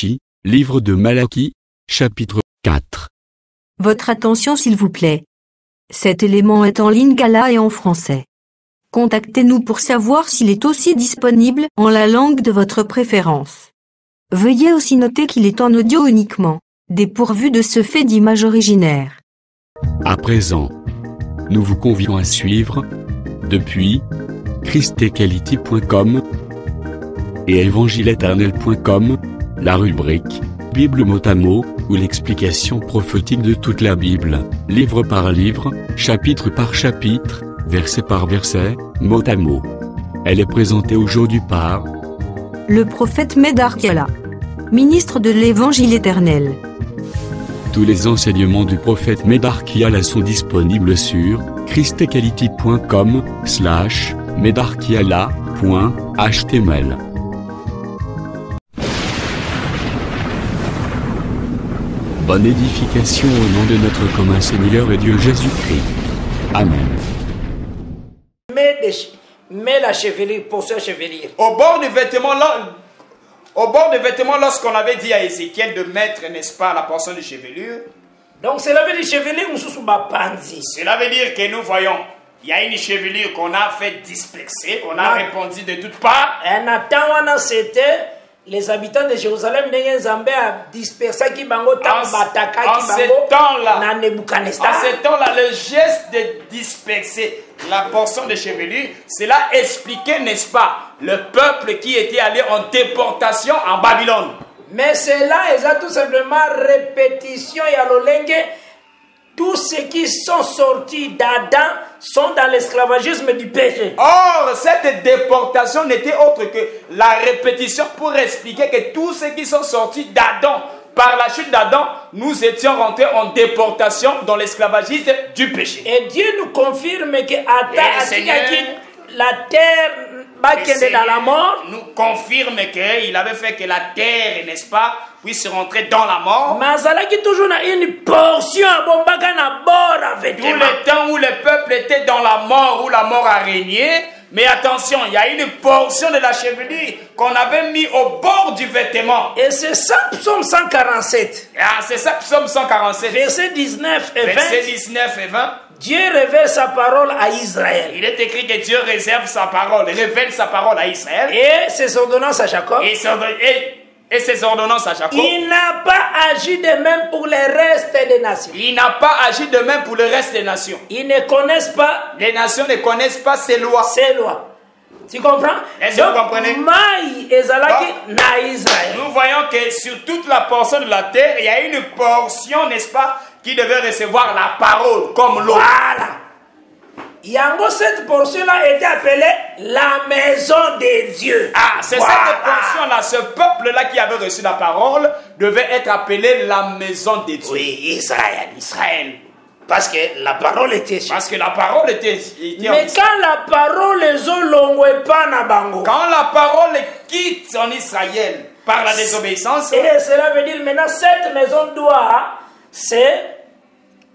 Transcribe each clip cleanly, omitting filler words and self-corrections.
Malachi, livre de Malachie, chapitre 4. Votre attention s'il vous plaît. Cet élément est en lingala et en français. Contactez-nous pour savoir s'il est aussi disponible en la langue de votre préférence. Veuillez aussi noter qu'il est en audio uniquement, dépourvu de ce fait d'image originaire. À présent, nous vous convions à suivre, depuis christequality.com et évangile-éternel.com, la rubrique Bible mot à mot, ou l'explication prophétique de toute la Bible, livre par livre, chapitre par chapitre, verset par verset, mot à mot. Elle est présentée aujourd'hui par le prophète Médar Kiala, ministre de l'Évangile éternel. Tous les enseignements du prophète Médar Kiala sont disponibles sur christequality.com/medarkiala.html. Bonne édification au nom de notre commun Seigneur et Dieu Jésus-Christ. Amen. Mets la chevelure pour se chevelure. Au bord du vêtement, lorsqu'on avait dit à Ézéchiel de mettre, n'est-ce pas, la portion de chevelure. Donc cela veut dire chevelure ou sous panzi. Cela veut dire que nous voyons, il y a une chevelure qu'on a fait disperser, on a répandu de toutes parts. Un attend, c'était les habitants de Jérusalem n'ayant Zambé à disperser qui bango bataka en qui ce bango temps-là, na Nebuchadnezzar. En ce temps-là, le geste de disperser la portion de chevelure, cela expliquait, n'est-ce pas, le peuple qui était allé en déportation en Babylone. Mais cela est tout simplement répétition et à l'olenge. Tous ceux qui sont sortis d'Adam sont dans l'esclavagisme du péché. Or, cette déportation n'était autre que la répétition pour expliquer que tous ceux qui sont sortis d'Adam, par la chute d'Adam, nous étions rentrés en déportation dans l'esclavagisme du péché. Et Dieu nous confirme que la terre dans la mort. Nous confirme qu'il avait fait que la terre, n'est-ce pas, puisse rentrer dans la mort. Mais qui toujours une portion tout le temps où le peuple était dans la mort, où la mort a régné. Mais attention, il y a une portion de la chevelure qu'on avait mis au bord du vêtement. Et c'est ça, Psaume 147. Ah, c'est ça, Psaume 147. Verset 19 et 20. Verset 19 et 20. Dieu révèle sa parole à Israël. Il est écrit que Dieu réserve sa parole, révèle sa parole à Israël. Et ses ordonnances à Jacob. Et ses ordonnances à Jacob. Il n'a pas agi de même pour le reste des nations. Il n'a pas agi de même pour le reste des nations. Ils ne connaissent pas. Les nations ne connaissent pas ses lois. Ses lois. Tu comprends? Est-ce que vous comprenez? Nous voyons que sur toute la portion de la terre, il y a une portion, n'est-ce pas, qui devait recevoir la parole comme l'eau. Voilà. Yango, cette portion-là était appelée la maison des dieux. Ah, c'est cette portion-là, ce peuple-là qui avait reçu la parole devait être appelé la maison des dieux. Oui, Israël. Israël. Parce que la parole était. Mais quand la parole quand la parole quitte en Israël par la désobéissance. Et cela veut dire maintenant cette maison doit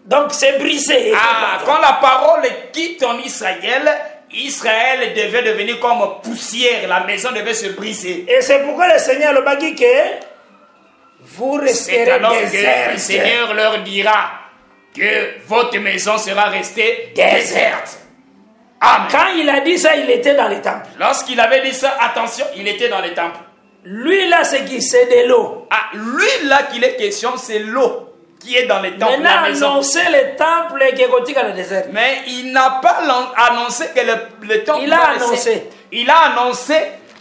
donc c'est brisé. Ah, quand la parole quitte en Israël, Israël devait devenir comme poussière, la maison devait se briser. Et c'est pourquoi le Seigneur le dit que vous resterez déserte. Le Seigneur leur dira que votre maison sera restée déserte. Amen. Quand il a dit ça, il était dans les temples. Lorsqu'il avait dit ça, attention, il était dans les temples. Lui là, c'est de l'eau. Ah, lui là qu'il est question, c'est l'eau qui est dans les temples. Maintenant, annoncé le temple qui est dans le désert. Mais il n'a pas annoncé que le temple Il a annoncé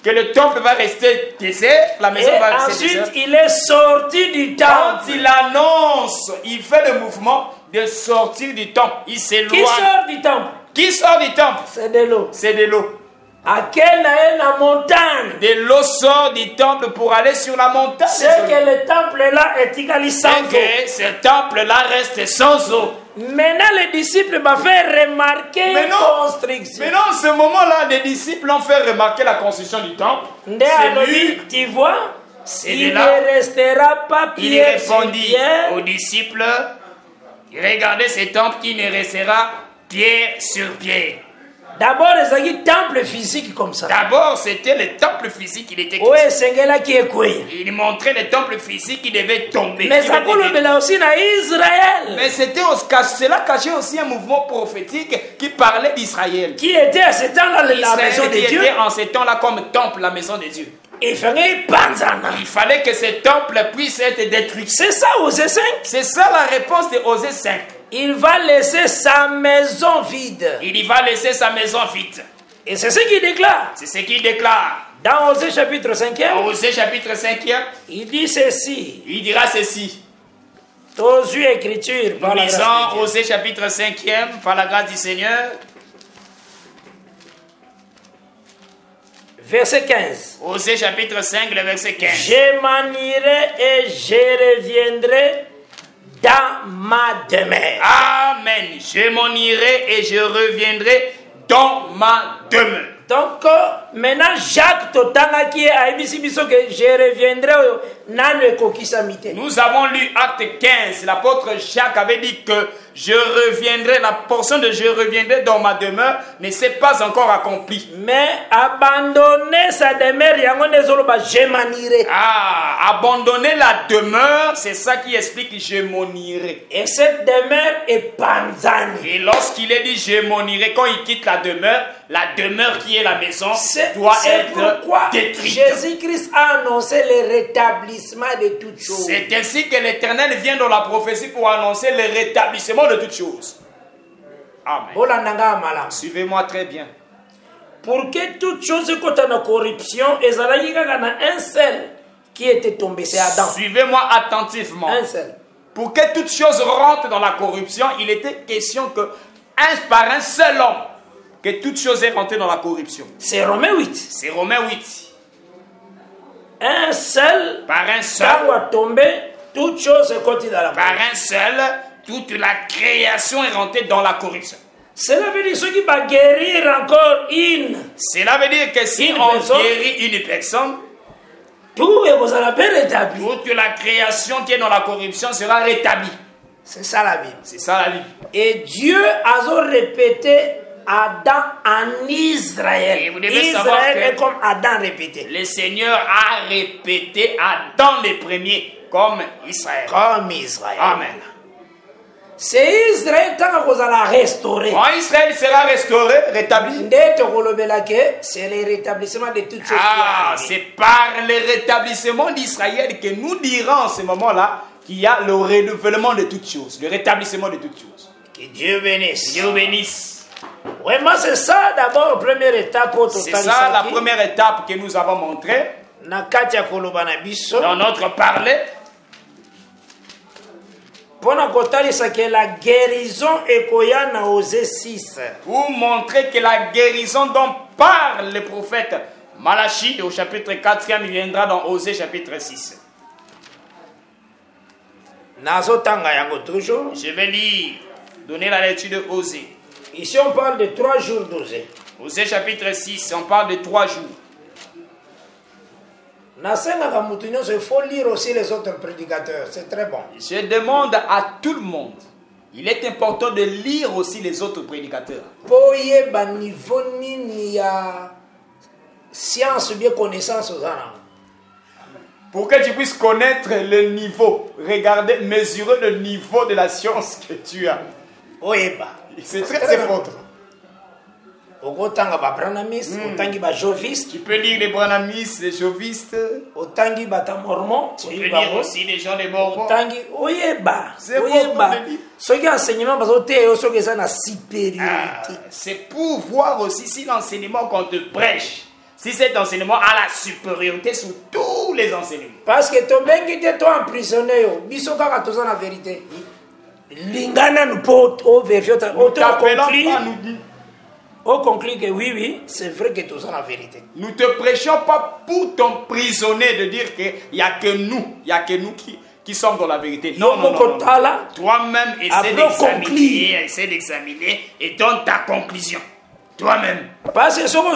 que le temple va rester désert, la maison va rester désert. Ensuite, il est sorti du temple. Quand il annonce, il fait le mouvement de sortir du temple. Il s'éloigne. Qui sort du temple? Qui sort du temple? C'est de l'eau. C'est de l'eau. À quelle est la montagne? De l'eau sort du temple pour aller sur la montagne. C'est que le temple là est égal sans eau. Que ce temple là reste sans eau. Maintenant les disciples m'ont fait remarquer une construction. Maintenant en ce moment-là, les disciples ont fait remarquer la construction du temple. C'est lui, tu vois, il ne restera pas pierre sur pierre. Il répondit aux disciples, regardez ce temple qui ne restera pierre sur pierre. D'abord, il y a un temple physique comme ça. D'abord, c'était le temple physique, il était Oui, c'est là qui est quoi. il montrait le temple physique qui devait tomber. Mais ça coule aussi dans Israël. Mais cela cachait aussi un mouvement prophétique qui parlait d'Israël. Qui était à ce temps-là la maison de qui Dieu. était en ce temps-là comme temple, la maison de Dieu. Il fallait que ce temple puisse être détruit. C'est ça, Osée 5. C'est ça la réponse de Osée 5. Il va laisser sa maison vide. Il y va laisser sa maison vide. Et c'est ce qu'il déclare. C'est ce qu'il déclare. Dans Osée chapitre 5, Dans Osée chapitre 5, il dit ceci. il dira ceci. Aux yeux écriture, Nous par la grâce de lisons Dieu. Osée chapitre 5, par la grâce du Seigneur. Verset 15. Osée chapitre 5, le verset 15. Je m'en irai et je reviendrai dans ma demeure. Amen. Je m'en irai et je reviendrai dans ma demeure. Donc, maintenant, Jacques Totanga qui est à Ibisi Biso que je reviendrai dans le Kokisamite. Nous avons lu Acte 15. L'apôtre Jacques avait dit que je reviendrai, la portion de je reviendrai dans ma demeure ne s'est pas encore accomplie. Mais abandonner sa demeure, je m'en irai. Abandonner la demeure, c'est ça qui explique je m'en irai. Et cette demeure est Panzani. Et lorsqu'il est dit je m'en irai, quand il quitte la demeure qui est la maison doit être détruite. Jésus-Christ a annoncé le rétablissement de toutes choses. C'est ainsi que l'Éternel vient dans la prophétie pour annoncer le rétablissement de toutes choses. Amen. Suivez-moi très bien. Pour que toutes choses soient en corruption, il y a un seul qui était tombé, c'est Adam. Suivez-moi attentivement. Un seul. Pour que toutes choses rentrent dans la corruption, il était question que par un seul homme, que toute chose est rentrée dans la corruption. C'est Romains 8. C'est Romains 8. Un seul, par un seul, quand on tombé, toute chose est continue dans la corruption. Par un seul, toute la création est rentrée dans la corruption. Cela veut dire ceux qui vont guérir encore une. Cela veut dire que si on guérit une personne, tout est rétabli. Toute la création qui est dans la corruption sera rétablie. C'est ça la Bible. C'est ça la Bible. Et Dieu a répété Adam en Israël. Et vous devez savoir Israël que est comme Adam répété. Le Seigneur a répété Adam les premiers comme Israël. Comme Israël. Amen. C'est Israël tant qu'on a restauré. Quand Israël sera restauré, rétabli. C'est le rétablissement de toutes choses. C'est par le rétablissement d'Israël que nous dirons en ce moment-là qu'il y a le renouvellement de toutes choses, le rétablissement de toutes choses. Que Dieu bénisse. Dieu bénisse. Vraiment, c'est ça d'abord la première étape. C'est ça la première étape que nous avons montrée dans notre parler. Pour la guérison est Osée 6. Pour montrer que la guérison dont parle le prophète Malachie au chapitre 4e, il viendra dans Osée chapitre 6. Je vais lire, donner la lecture de Osée. Ici on parle de 3 jours d'Osée. Osée chapitre 6, on parle de 3 jours. Il faut lire aussi les autres prédicateurs, c'est très bon. Je demande à tout le monde, il est important de lire aussi les autres prédicateurs. Pour y avoir niveau ni science ou bien connaissance aux gens. Pour que tu puisses connaître le niveau, regarder, mesurer le niveau de la science que tu as. C'est très important. Tu peux lire les branamis, les jovistes. Tu peux lire aussi les gens des mormons. C'est pour voir aussi si l'enseignement qu'on te prêche, si cet enseignement a la supériorité sur tous les enseignements. Parce que toi emprisonné, la vérité. Lingana nous porte au vérifié. On conclut que oui, c'est vrai que tout ça la vérité. Nous te prêchons pas pour t'emprisonner de dire qu'il n'y a que nous qui sommes dans la vérité. Non. Toi-même, essaie d'examiner et donne ta conclusion. Toi-même. Parce que si on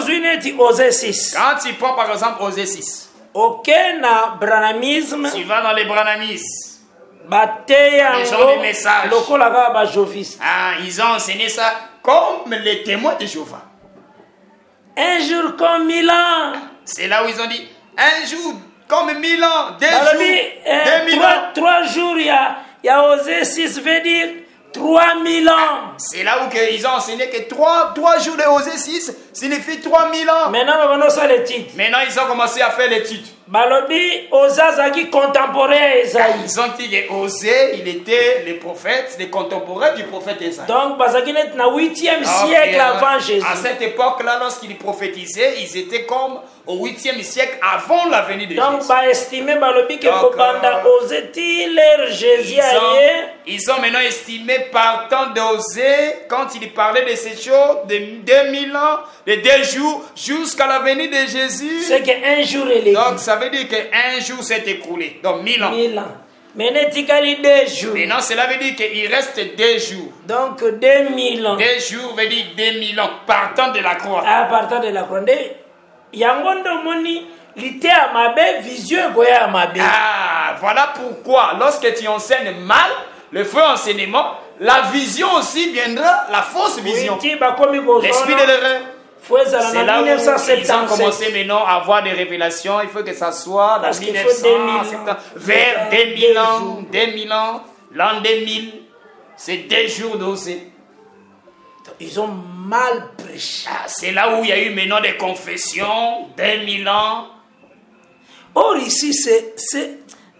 Osée 6. Quand tu prends par exemple Osée 6. Aucun branamisme. Tu vas dans les branamismes. Les gens du message. Ils ont enseigné ça comme les témoins de Jéhovah. Un jour comme 1000 ans. C'est là où ils ont dit un jour comme 1000 ans, 2 Balobi, jours, 2000 ans. 3 jours, il y a Osée 6 veut dire 3000 ans. C'est là où ils ont enseigné que 3 jours de Osée 6 signifie 3000 ans. Maintenant, on va l'étude. Maintenant, ils ont commencé à faire l'étude. Balobi, Osazaki contemporain à Esaïe. Ils ont dit que Osée, il était le prophète, le contemporain du prophète Esaïe. Donc, Bazaki est dans le 8e siècle avant Jésus. À cette époque-là, lorsqu'ils prophétisaient, ils étaient comme au 8e siècle avant la venue de donc, Jésus. bah, estimé Balobi que Kobanda Osée-t-il Jésus ils ont maintenant estimé partant d'Osée, quand il parlait de ces choses, de 2000 ans, de 2 jours, jusqu'à la venue de Jésus. C'est qu'un jour il est. Donc ça veut dire qu'un jour s'est écoulé. Donc 1000 ans. 1000 ans. Mais n'est-il 2 jours. Maintenant cela veut dire qu'il reste 2 jours. Donc 2000 ans. 2 jours veut dire 2000 ans, partant de la croix. À partir de la croix. Yangondo moni. L'ité à ma belle, vision goya à ma belle. Ah, voilà pourquoi, lorsque tu enseignes mal, le faux enseignement, la vision aussi viendra, la fausse vision. L'esprit de l'erreur. C'est là où ils ont commencé maintenant à avoir des révélations. Il faut que ça soit dans 1970, vers 2000 ans, 2000 ans, l'an 2000. C'est 2 jours d'Osée. Ils ont mal prêché. Ah, c'est là où il y a eu maintenant des confessions, 2000 ans. Or ici, c'est...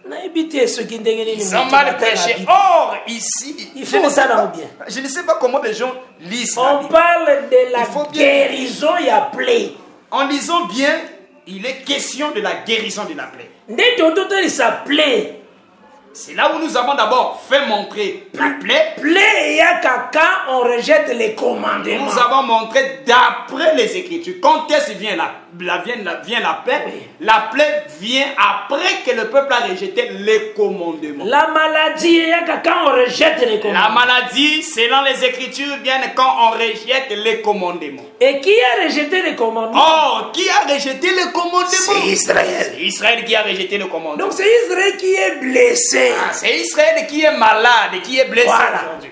Ils ont mal prêché. Or ici, il faut ça dans bien. Je ne sais pas comment les gens lisent. On parle de la guérison et la plaie. En lisant bien, il est question de la guérison de la plaie. C'est là où nous avons d'abord fait montrer la plaie. Plaie, il y a quand on rejette les commandements. Nous avons montré d'après les Écritures. Quand est-ce vient la plaie? Oui. La plaie vient après que le peuple a rejeté les commandements. La maladie, il y a quand on rejette les commandements. La maladie, selon les Écritures, vient quand on rejette les commandements. Et qui a rejeté les commandements? Oh, qui a rejeté les commandements? C'est Israël. C'est Israël qui a rejeté le commandement. Donc c'est Israël qui est blessé. Ah, c'est Israël qui est malade, qui est blessé aujourd'hui.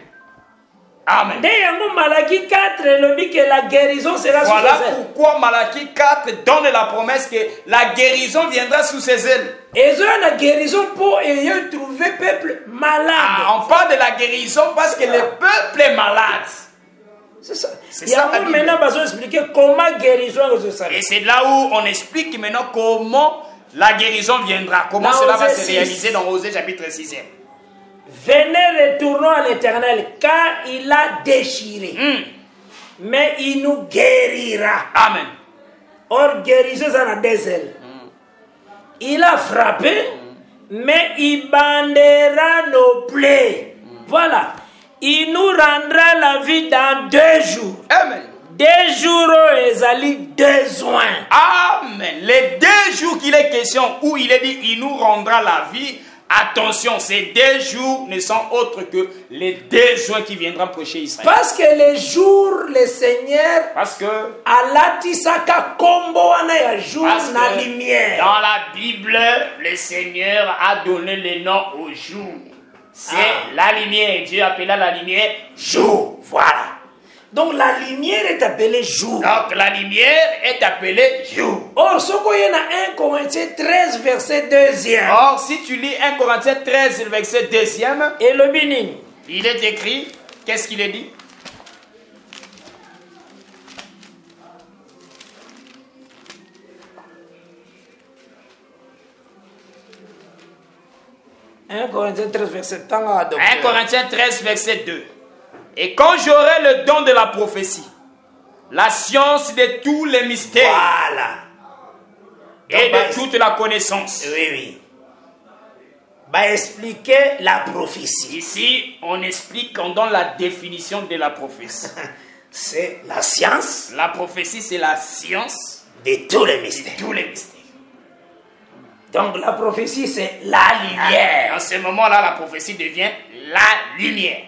Amen. Malachie 4, le dit que la guérison sera sous ses ailes. Voilà pourquoi Malachie 4 donne la promesse que la guérison viendra sous ses ailes. Et la guérison pour ayant trouvé peuple malade. Ah, on parle de la guérison parce que le peuple est malade. C'est ça. C'est ça. Maintenant, on va expliquer comment guérison est. Et c'est là où on explique maintenant comment la guérison viendra. Comment cela va se réaliser dans Osée chapitre 6e. Venez, retournons à l'Éternel, car il a déchiré. Mais il nous guérira. Amen. Or, guérison, ça a des ailes. Il a frappé, mais il bandera nos plaies. Voilà. Il nous rendra la vie dans 2 jours. Amen. 2 jours, Ezali, 2 soins. Amen. Les 2 jours qu'il est question, où il est dit, il nous rendra la vie. Attention, ces 2 jours ne sont autres que les 2 jours qui viendront prêcher Israël. Parce que les jours, le Seigneur, parce que Alatisaka Kombo ana jour na lumière. Dans la Bible, le Seigneur a donné le nom au jour. C'est la lumière. Dieu appela la lumière jour. Voilà. Donc la lumière est appelée jour. Donc la lumière est appelée jour. Or, ce qu'il y a dans 1 Corinthiens 13, verset 2e. Or, si tu lis 1 Corinthiens 13, verset 2e, et le bénin, il est écrit, qu'est-ce qu'il est dit? « 1 Corinthiens 13, verset 2. 1 Corinthiens 13, verset 2. Et quand j'aurai le don de la prophétie, la science de tous les mystères, voilà, et de toute la connaissance. Oui. Va expliquer la prophétie. Ici, on explique, on donne la définition de la prophétie. C'est la science. La prophétie, c'est la science de tous les mystères. De tous les mystères. Donc la prophétie, c'est la lumière. En ce moment-là, la prophétie devient la lumière.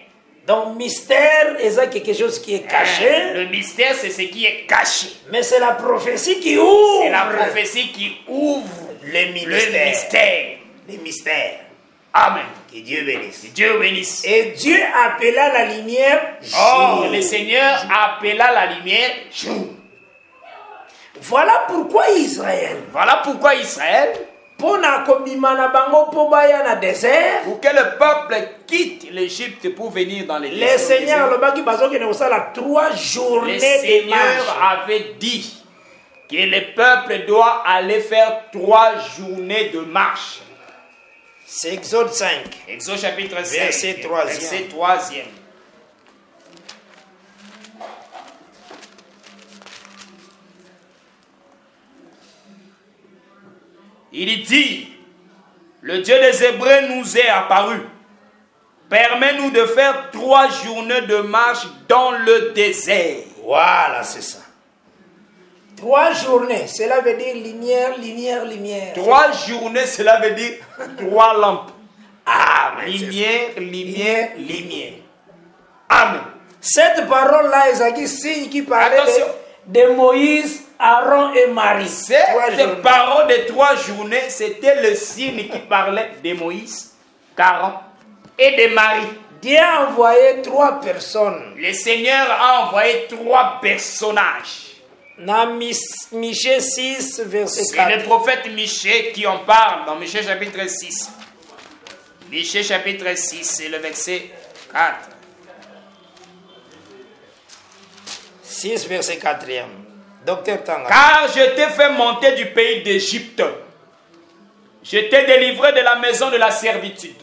Donc mystère, c'est quelque chose qui est caché. Le mystère, c'est ce qui est caché. Mais c'est la prophétie qui ouvre. C'est la prophétie qui ouvre le mystère. Les mystères. Amen. Que Dieu bénisse. Que Dieu bénisse. Et Dieu appela la lumière jour. Oh, le Seigneur appela la lumière jour. Voilà pourquoi Israël, Voilà pourquoi Israël, pour que le peuple quitte l'Égypte pour venir dans les le déserts. Seigneur trois journées Le de marche. Seigneur avait dit que le peuple doit aller faire 3 journées de marche. C'est Exode 5. Exode chapitre 5, Verset 3e. verset 3e. Il dit, le Dieu des Hébreux nous est apparu. Permets-nous de faire 3 journées de marche dans le désert. Voilà, c'est ça. 3 journées, cela veut dire lumière, lumière, lumière. 3 journées, cela veut dire 3 lampes. Ah, mais Lumière, lumière, lumière. Amen. Cette parole-là, est un signe qui parlait Attention. de Moïse, Aaron et Marie. 3 Cette journées. parole de 3 journées, c'était le signe qui parlait de Moïse, d'Aaron et de Marie. Dieu a envoyé 3 personnes. Le Seigneur a envoyé 3 personnages. Dans Michée 6, verset C'est 4. le prophète Michée qui en parle dans Michée chapitre 6. Michée chapitre 6, c'est le verset 4. 6, verset 4e. Docteur Tanga. Car je t'ai fait monter du pays d'Égypte. Je t'ai délivré de la maison de la servitude.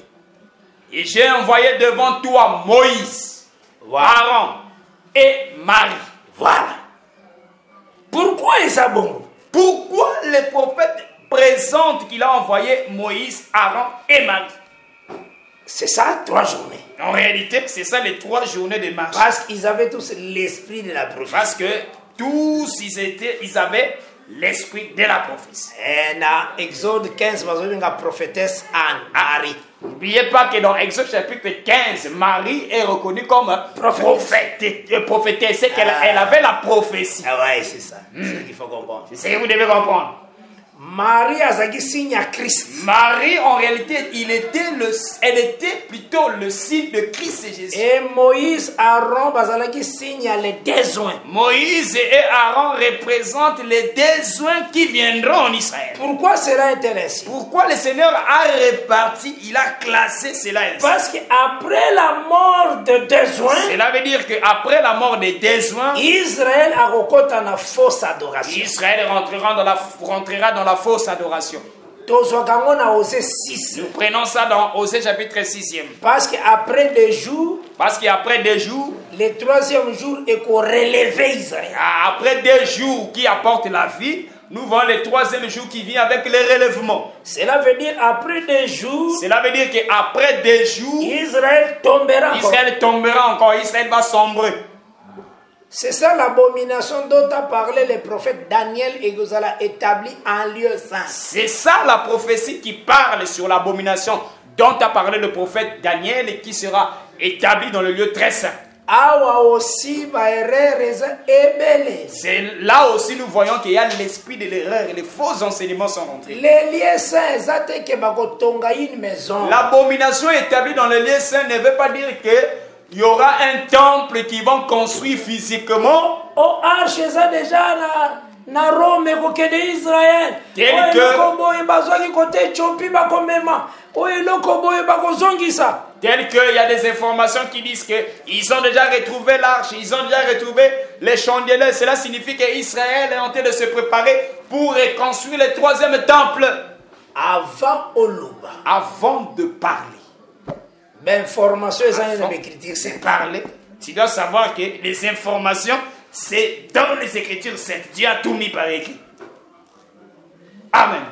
Et j'ai envoyé devant toi Moïse, Voilà. Aaron et Marie. Voilà. Pourquoi est ça bon? Pourquoi le prophète présente qu'il a envoyé Moïse, Aaron et Marie? C'est ça, 3 journées. En réalité, c'est ça les 3 journées de marche. Parce qu'ils avaient tous l'esprit de la prophétie. Parce que tous, ils avaient l'esprit de la prophétie. Et dans Exode 15, la prophétesse Anne, Marie. N'oubliez pas que dans Exode chapitre 15, Marie est reconnue comme prophétesse. C'est qu'elle elle avait la prophétie. Ah ouais, c'est ça. C'est ce qu'il faut comprendre. C'est ce que vous devez comprendre. Marie a zaki signe à Christ. Marie, en réalité, elle était plutôt le signe de Christ et Jésus. Et Moïse, Aaron, bazalaki signe à les besoins. Moïse et Aaron représentent les besoins qui viendront en Israël. Pourquoi cela est ainsi? Pourquoi le Seigneur a réparti, il a classé cela ainsi? Parce qu'après la mort de besoins, Cela veut dire qu'après la mort des besoins, Israël a recoté en fausse adoration. Israël rentrera dans la fausse adoration. Tozokango na Osée 6. Nous prenons ça dans Osée chapitre 6e. Parce qu'après 2 jours, Parce qu'après 2 jours, le 3e jour est qu'on relevait Israël. après 2 jours qui apportent la vie, nous voyons le 3e jour qui vient avec le relèvement. Cela veut dire après 2 jours, Cela veut dire qu'après 2 jours, Israël tombera encore. Israël tombera encore, Israël va sombrer. C'est ça l'abomination dont a parlé le prophète Daniel et que vous allez établi en lieu saint. C'est ça la prophétie qui parle sur l'abomination dont a parlé le prophète Daniel et qui sera établi dans le lieu très saint. Awa aussi baere ebele. C'est là aussi nous voyons qu'il y a l'esprit de l'erreur et les faux enseignements sont rentrés. Les lieux saints, zate ke bakotonga une maison. L'abomination établie dans le lieu saint ne veut pas dire que il y aura un temple qui vont construire physiquement. O arche ça déjà na Rome kokende Israël. Tel O que- eloko boye bazwaki kote Ethiopie bakomema. O eloko boye bakozongisa. Tel qu'il y a des informations qui disent qu'ils ont déjà retrouvé l'arche, ils ont déjà retrouvé les chandeliers. Cela signifie qu'Israël est en train de se préparer pour reconstruire le 3e temple. Avant Oluba. Avant de parler. Ben formation ça Avant est écriture c'est parler, tu dois savoir que les informations, c'est dans les Écritures saintes. Dieu a tout mis par écrit. Amen.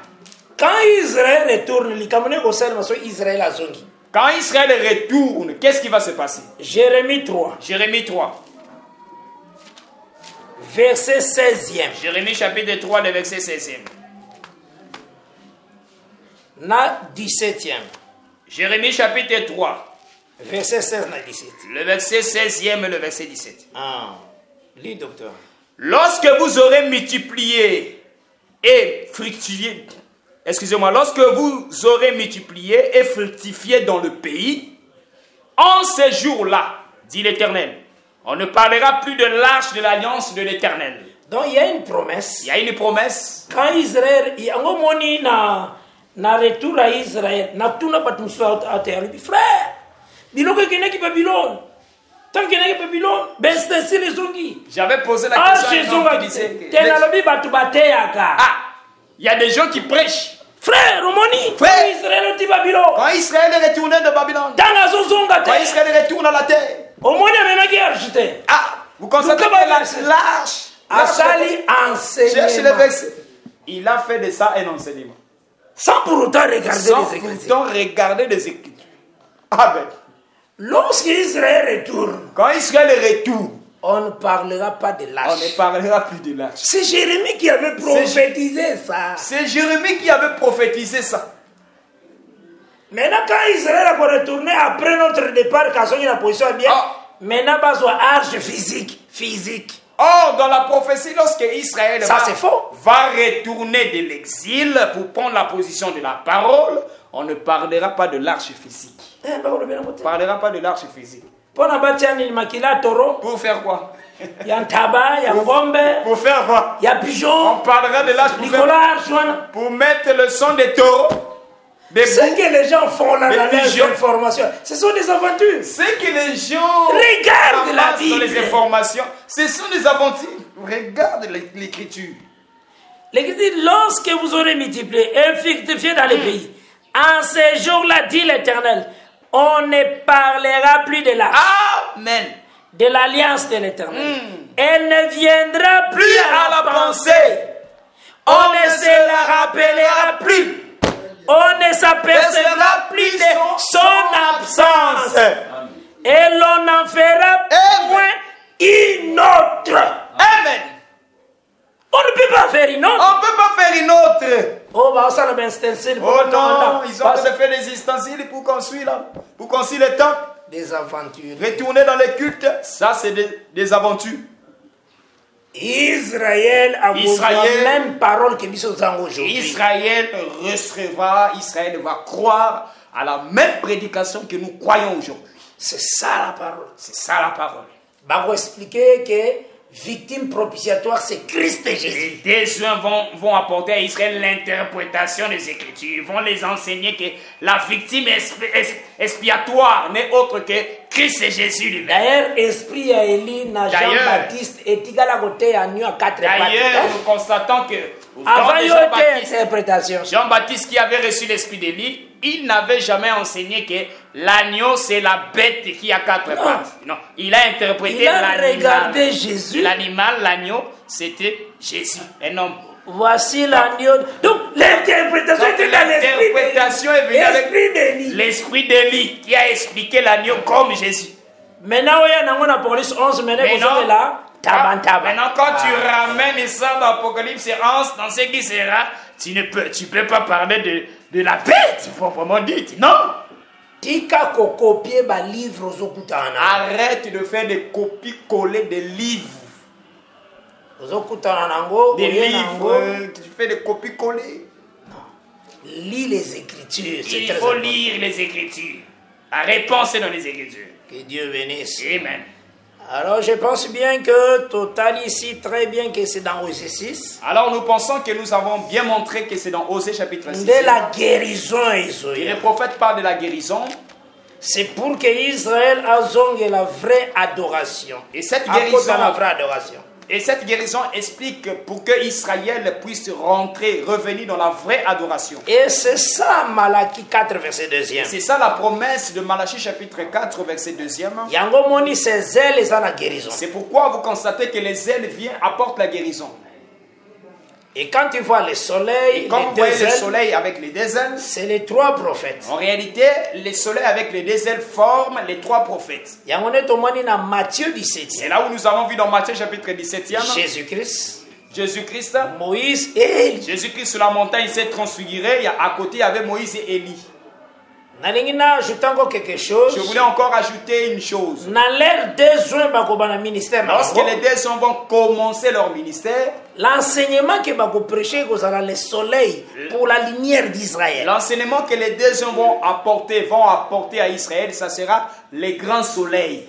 Quand Israël retourne, likamone ko sel maso Israël azongi. Quand Israël retourne, qu'est-ce qui va se passer? Jérémie 3, Jérémie 3. verset 16e. Jérémie chapitre 3, le verset 16e. Na 17e. Jérémie chapitre 3, Verset 16 na 17. le verset 16e et le verset 17. Ah, lis docteur. Lorsque vous aurez multiplié et fructifié, lorsque vous aurez multiplié et fructifié dans le pays, en ces jours-là, dit l'Éternel, on ne parlera plus de l'arche de l'alliance de l'Éternel. Donc il y a une promesse. Il y a une promesse. Quand Israël, il y a un moment na retour à Israël, na tout n'a pas tout ça à terre. Il dit frère, biloko qui n'est qui Babylone. Tant qu'il n'est que Babylone, ben c'est les zongi. J'avais posé la question à un homme qui disait que il y a des gens qui prêchent. Frère, Romani, frère, Israël est Babylone. Quand Israël est retourné de Babylone, quand Israël retourne à la terre, vous constatez que l'arche, cherche les versets. Il a fait de ça un enseignement. Sans pour autant regarder les Écritures. Amen. Lorsque Israël retourne, quand Israël retourne, on ne parlera pas de l'arche. On ne parlera plus de l'arche. C'est Jérémie qui avait prophétisé ça. C'est Jérémie qui avait prophétisé ça. Maintenant, quand Israël a retourné après notre départ, quand on a la position bien, maintenant, il y a arche physique. Or, dans la prophétie, lorsque Israël va retourner de l'exil pour prendre la position de la parole, on ne parlera pas de l'arche physique. On ne parlera pas de l'arche physique. Pour faire quoi? Il y a un tabac, il y a un bombe. Pour faire quoi? Il y a pigeon. On parlera de l'arche pour mettre le son des taureaux. Ce que les gens font là dans les informations, ce sont des aventures. Ce que les gens regardent la Bible. Dans les informations, ce sont des aventures. Regarde l'écriture. L'écriture, lorsque vous aurez multiplié et fructifié dans les pays, en ces jours-là, dit l'Éternel, on ne parlera plus de l'arche. Amen. De l'alliance de l'Éternel. Elle ne viendra plus à la pensée. On ne se la rappellera plus. On ne s'apercevra plus de son absence. Et l'on n'en fera point une autre. Amen. On ne peut pas faire une autre. On ne peut pas faire une autre. Oh, bah, ça, le stencil. Oh non, ils ont fait des ustensiles pour construire là. Pour construire les temples. Des aventures. Retourner dans les cultes, ça c'est des aventures. Israël a la même parole que nous avons aujourd'hui. Israël recevra, Israël va croire à la même prédication que nous croyons aujourd'hui. C'est ça la parole. C'est ça la parole. Bah, vous expliquer que victime propitiatoire, c'est Christ et Jésus. Les désuns vont apporter à Israël l'interprétation des Écritures. Ils vont les enseigner que la victime expiatoire n'est autre que Christ et Jésus lui-même. D'ailleurs, esprit à Élie, Jean-Baptiste, et Tigala côté à New à 4 pattes. D'ailleurs, nous constatons que avant Jean-Baptiste qui avait reçu l'esprit d'Élie, il n'avait jamais enseigné que l'agneau c'est la bête qui a 4 pattes. Non, il a interprété l'animal. Jésus. L'animal, l'agneau, c'était Jésus, un homme. Voici l'agneau. Donc l'interprétation était dans l'esprit. L'interprétation est venue avec l'esprit d'Élie qui a expliqué l'agneau comme Jésus. Maintenant, on a police 11 maintenant là. Maintenant, quand tu ramènes ça dans l'Apocalypse 11, dans ce qui sera, tu peux pas parler de la bête, proprement dit. Non. Arrête de faire des copies-collées des livres. Des livres, tu fais des copies-collées. Lis les Écritures. Il faut lire les Écritures. La réponse est dans les Écritures. Que Dieu bénisse. Amen. Alors je pense bien que total ici, très bien que c'est dans Osée 6. Alors nous pensons que nous avons bien montré que c'est dans Osée chapitre 6. De la guérison, et le prophète parle de la guérison. C'est pour que Israël ait la vraie adoration. Et cette guérison, la vraie adoration. Et cette guérison explique pour que Israël puisse revenir dans la vraie adoration. Et c'est ça Malachie 4 verset 2. C'est ça la promesse de Malachie chapitre 4 verset 2. C'est pourquoi vous constatez que les ailes apportent la guérison. Et quand tu vois le soleil, quand vous voyez le soleil avec les deux ailes, c'est les 3 prophètes. En réalité, le soleil avec les deux ailes forment les 3 prophètes. Et là où nous avons vu dans Matthieu chapitre 17, Jésus-Christ, Moïse et Élie. Jésus-Christ sur la montagne s'est transfiguré. À côté, il y avait Moïse et Élie. Je voulais encore ajouter une chose. Lorsque les deux hommes vont commencer leur ministère, l'enseignement que va prêcher le soleil pour la lumière d'Israël. L'enseignement que les deux hommes vont apporter à Israël, ça sera les grands soleils.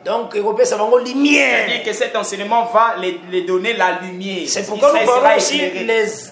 Donc, ça va lumière. C'est-à-dire que cet enseignement va les donner la lumière. C'est pourquoi nous parlons aussi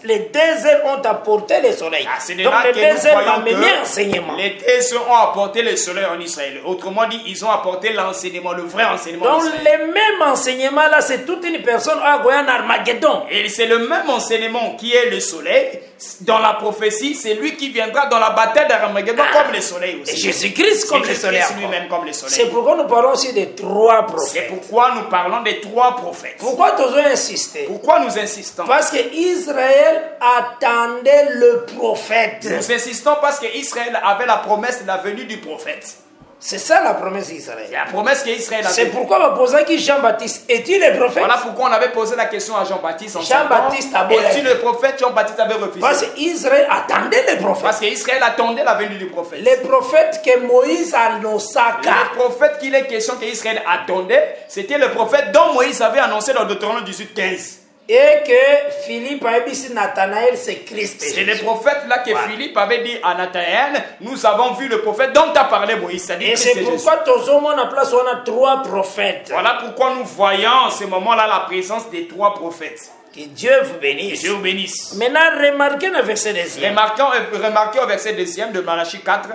les déserts ont apporté le soleil. Donc les déserts ont amené enseignement. Les déserts ont apporté le soleil en Israël. Autrement dit, ils ont apporté l'enseignement, le vrai enseignement. Donc le même enseignement là, c'est toute une personne à Goyan Armageddon. Et c'est le même enseignement qui est le soleil. Dans la prophétie, c'est lui qui viendra dans la bataille d'Armageddon comme le soleil aussi. Et Jésus-Christ comme le soleil. Lui-même comme le soleil. C'est pourquoi nous parlons aussi des 3 prophètes. C'est pourquoi nous parlons des 3 prophètes. Pourquoi nous insistons? Pourquoi nous insistons? Parce que Israël attendait le prophète. Nous insistons parce que Israël avait la promesse de la venue du prophète. C'est ça la promesse d'Israël. C'est la promesse qu'Israël a. C'est pourquoi on va poser qui Jean-Baptiste est-il le prophète? Voilà pourquoi on avait posé la question à Jean-Baptiste. Jean-Baptiste a est-il le prophète? Jean-Baptiste avait refusé. Parce qu'Israël attendait le prophète. Parce qu'Israël attendait la venue du prophète. Le prophète que Moïse annonça. Le prophète qu'il est question qu'Israël attendait, c'était le prophète dont Moïse avait annoncé dans Deutéronome 18:15. Et que Philippe avait dit Nathanaël, c'est Christ. C'est le prophète là que Philippe avait dit à Nathanaël, nous avons vu le prophète dont a parlé Moïse. Et c'est pourquoi on a 3 prophètes. Voilà pourquoi nous voyons en ce moment-là la présence des 3 prophètes. Que Dieu vous bénisse. Dieu vous bénisse. Maintenant, remarquez le verset 2. Remarquez au verset 2 de Malachie 4.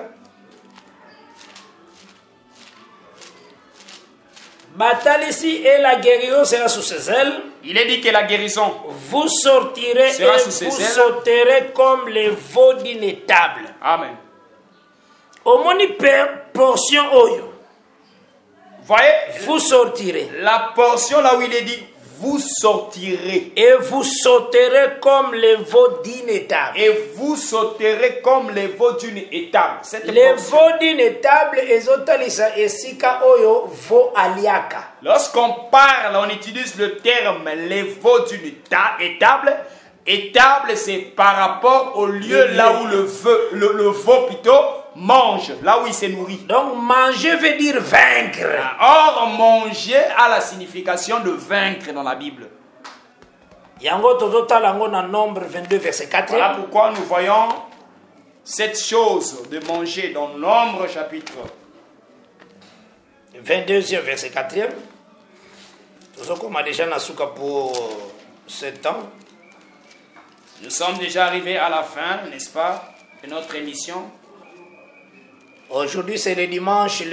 Batalisi et la guérison sera sous ses ailes. Il est dit que la guérison vous sortirez et vous sauterez comme les veaux d'une étable. Amen. Au moni portion oyo. Voyez, vous sortirez. La portion là où il est dit vous sortirez. Et vous sauterez comme les veaux d'une étable. Et vous sauterez comme les veaux d'une étable. Les veaux d'une étable, ezotalisa esika oyo veau aliaka. Lorsqu'on parle, on utilise le terme les veaux d'une étable. Étable, c'est par rapport au lieu là où le veau plutôt mange, là où il se nourrit. Donc manger veut dire vaincre. Or, manger a la signification de vaincre dans la Bible. Yango tozotalango na Nombre 22 verset 4. Voilà pourquoi nous voyons cette chose de manger dans Nombre chapitre 22e verset 4e. Tozokoma déjà nasuka pour 7 ans. Nous sommes déjà arrivés à la fin, n'est-ce pas, de notre émission. Aujourd'hui, c'est le dimanche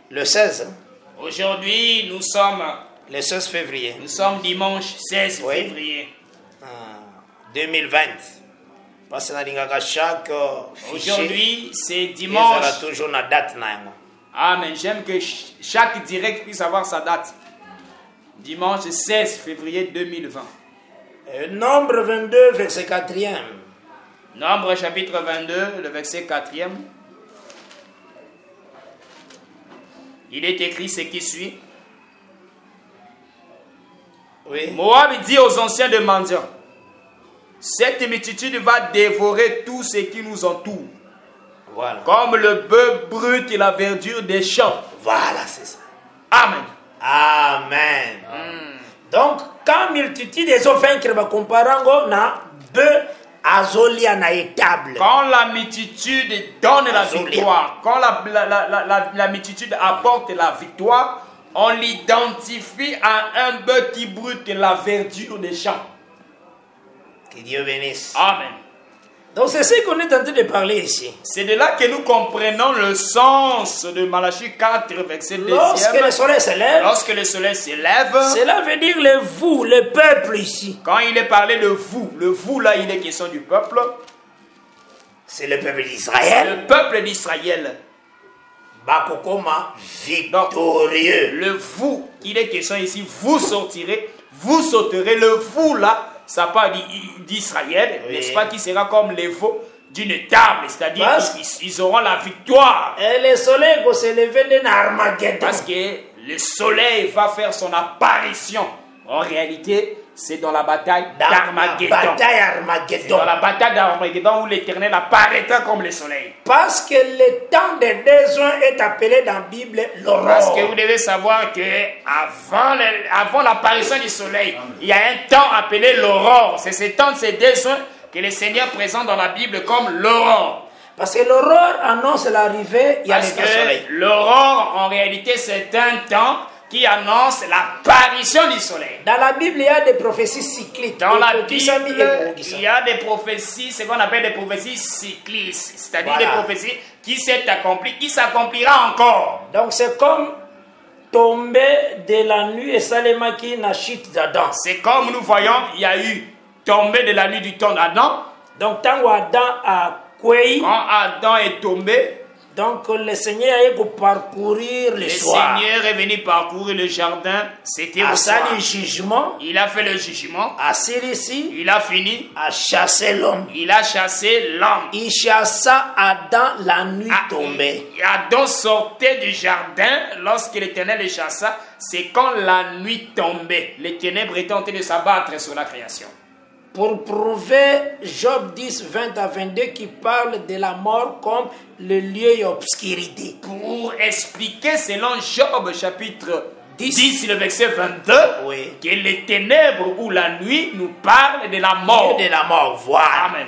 le 16. Aujourd'hui, nous sommes... Le 16 février. Nous sommes dimanche 16 février. 2020. Parce que chaque aujourd'hui, c'est dimanche. Il y a toujours une date. Amen. J'aime que chaque direct puisse avoir sa date. Dimanche 16 février 2020. Nombre 22, verset 4e. Nombre chapitre 22, le verset 4e. Il est écrit ce qui suit. Oui. Moab dit aux anciens de mendiants, cette multitude va dévorer tout ce qui nous entoure. Voilà. Comme le bœuf brut et la verdure des champs. Voilà, c'est ça. Amen. Amen. Donc, quand multitude des vaincre va comparer na bœuf azolia na étable. Quand la multitude donne la victoire, quand la multitude apporte la victoire, on l'identifie à un bœuf qui brûle la verdure des champs. Que Dieu bénisse. Amen. Donc c'est ce qu'on est en train de parler ici. C'est de là que nous comprenons le sens de Malachie 4, verset 2. Lorsque le soleil s'élève. Lorsque le soleil s'élève. Cela veut dire le vous, le peuple ici. Quand il est parlé de vous, le vous là, il est question du peuple. C'est le peuple d'Israël. Le peuple d'Israël. Bakokoma victorieux. Le vous, il est question ici, vous sortirez, vous sauterez. Le vous là, ça parle d'Israël, oui. N'est-ce pas, qui sera comme les veaux d'une table, c'est-à-dire qu'ils auront la victoire. Et le soleil va se lever dans Armageddon. Parce que le soleil va faire son apparition. En réalité, c'est dans la bataille d'Armageddon. C'est dans la bataille d'Armageddon où l'Éternel apparaîtra comme le soleil. Parce que le temps de besoin est appelé dans la Bible l'aurore. Parce que vous devez savoir que avant l'apparition du soleil, il y a un temps appelé l'aurore. C'est ce temps de ces besoins que le Seigneur présente dans la Bible comme l'aurore. Parce que l'aurore annonce l'arrivée, il y a Parce le soleil. que l'aurore, en réalité, c'est un temps qui annonce l'apparition du soleil. Dans la Bible, il y a des prophéties cycliques. Dans la Bible, il il y a des prophéties, ce qu'on appelle des prophéties cyclistes, c'est-à-dire Voilà. des prophéties qui s'est accompli, qui s'accomplira encore. Donc c'est comme tomber de la nuit et Salema qui n'a chute d'Adam. C'est comme nous voyons, il y a eu tombé de la nuit du temps d'Adam. Donc tant qu'Adam a Kwei, Quand Adam est tombé, donc le Seigneur a eu que parcourir le le soir. Seigneur est venu parcourir le jardin, c'était À au soir. ça le jugement, Il a fait le jugement, à ici, il a fini, à chasser l'homme. il a chassé l'homme. Il chassa Adam la nuit Ah, tombée. Adam sortait du jardin lorsque l'Éternel le chassa. C'est quand la nuit tombait. Les ténèbres étaient en train de s'abattre sur la création. Pour prouver Job 10, 20 à 22 qui parle de la mort comme le lieu et obscurité. Pour expliquer selon Job chapitre 10, 10 le verset 22 Oui. que les ténèbres ou la nuit nous parlent de la mort. Lieu de la mort, voilà. Amen.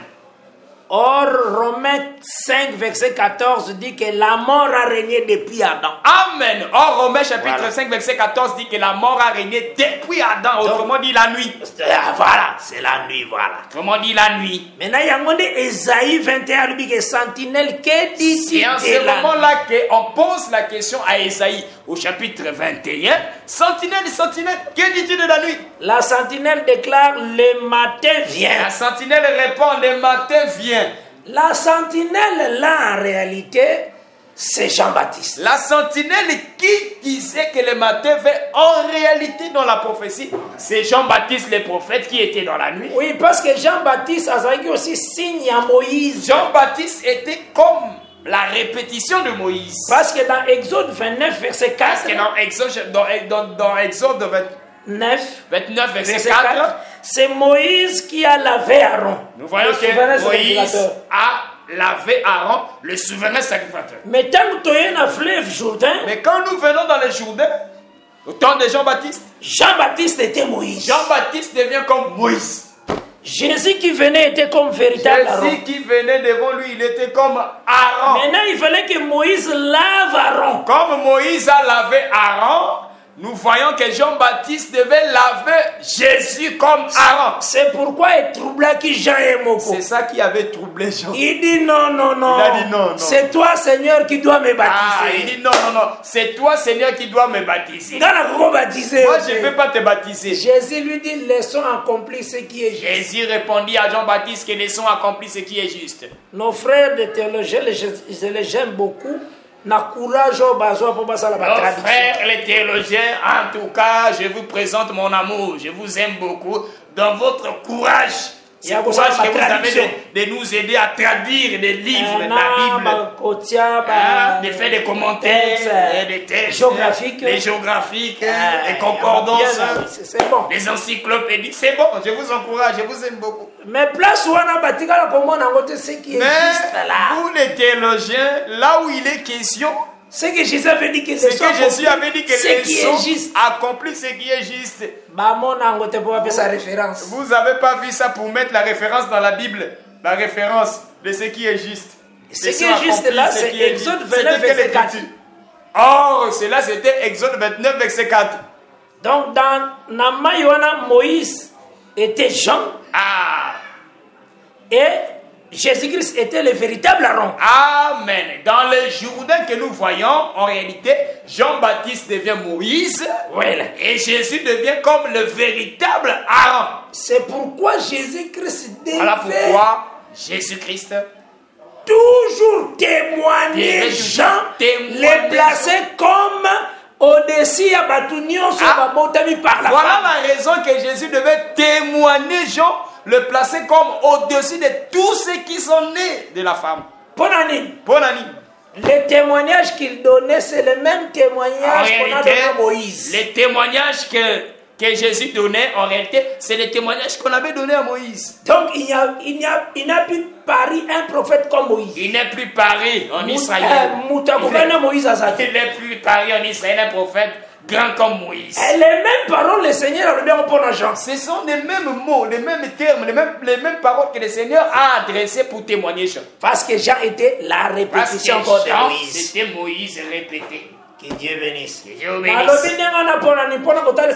Or, Romains 5, verset 14 dit que la mort a régné depuis Adam. Amen. Or, Romains chapitre Voilà. 5 verset 14 dit que la mort a régné depuis Adam. Autrement dit la nuit. Voilà, c'est la nuit, voilà. Autrement dit la nuit. Maintenant, il y a un Esaïe 21, lui, qui est sentinelle, que dit-il C'est en de ce la nuit? moment-là qu'on pose la question à Esaïe au chapitre 21. Sentinelle, sentinelle, que dis-tu de la nuit? La sentinelle déclare, le matin vient. La sentinelle répond, le matin vient. La sentinelle, là, en réalité, c'est Jean-Baptiste. La sentinelle qui disait que le matin vient, en réalité dans la prophétie, c'est Jean-Baptiste le prophète qui était dans la nuit. Oui, parce que Jean-Baptiste a aussi signe à Moïse. Jean-Baptiste était comme la répétition de Moïse. Parce que dans Exode 29, verset 4, Parce que dans Exode 29, verset 4, c'est Moïse qui a lavé Aaron. nous voyons le souverain que Moïse sacrificateur. a lavé Aaron, le souverain sacrificateur. Mais tant que tu es dans le fleuve Jourdain, Mais quand nous venons dans le Jourdain, au temps de Jean-Baptiste, Jean-Baptiste était Moïse. Jean-Baptiste devient comme Moïse. Jésus qui venait était comme véritable Aaron. Jésus qui venait devant lui, il était comme Aaron. Maintenant, il fallait que Moïse lave Aaron. Comme Moïse a lavé Aaron, nous voyons que Jean-Baptiste devait laver Jésus comme Aaron. C'est pourquoi il troubla qui Jean et Moko. C'est ça qui avait troublé Jean. Il dit non, non, non. Il a dit non, non. C'est toi, Seigneur, qui dois me baptiser. Ah, il dit non, non, non. C'est toi, Seigneur, qui dois me baptiser. Dans la cour baptisé. Moi, je ne vais pas te baptiser. Jésus lui dit, laissons accomplir ce qui est juste. Jésus répondit à Jean-Baptiste que laissons accomplir ce qui est juste. Nos frères de théologie, je les aime beaucoup. Na courage au besoin pour passer à la Nos traduction. frères les théologiens, en tout cas, je vous présente mon amour. Je vous aime beaucoup. Dans votre courage, c'est le courage que vous avez de nous aider à traduire des livres de la Bible. De faire des commentaires, des textes géographiques, des géographiques, des concordances, c'est bon. des encyclopédies. C'est bon, je vous encourage, je vous aime beaucoup. Mais place où on a bâti comment on a voté ce qui Mais existe là. vous les théologiens, là où il est question, Ce que Jésus avait dit que c'est que Jésus avait dit que ce qui est juste. accomplit ce qui est juste. Bah mon angote pour appeler sa référence. Vous n'avez pas vu ça pour mettre la référence dans la Bible, la référence de ce qui est juste. Ce qui est juste là, c'est Exode 29, verset 4. Or, cela c'était Exode 29, verset 4. Donc dans Namayoana, Moïse était Jean Ah, et Jésus-Christ était le véritable Aaron. Amen. Dans le Jourdain que nous voyons, en réalité, Jean-Baptiste devient Moïse. Voilà. Et Jésus devient comme le véritable Aaron. C'est pourquoi Jésus-Christ Voilà devait pourquoi Jésus-Christ toujours témoigner devait Jean, témoigner les placer comme au-dessus à Batunion sur Babotami par la Voilà femme. la raison que Jésus devait témoigner Jean, le placer comme au-dessus de tous ceux qui sont nés de la femme. Ponani. Bonani. Les témoignages qu'il donnait, c'est le même En témoignage qu'on a réalité, donné à Moïse. les témoignages que Jésus donnait, en réalité, c'est les témoignages qu'on avait donnés à Moïse. Donc il n'a plus pari un prophète comme Moïse. Il n'est plus paru en Israël. Moïse Il n'est plus paru en Israël un prophète grand comme Moïse. Et les mêmes paroles, le Seigneur a bien pour Jean. Ce sont les mêmes mots, les mêmes termes, les mêmes paroles que le Seigneur a adressées pour témoigner Jean. Parce que Jean était la répétition encore de Moïse. C'était Moïse répété. Que Dieu bénisse. Que Dieu bénisse.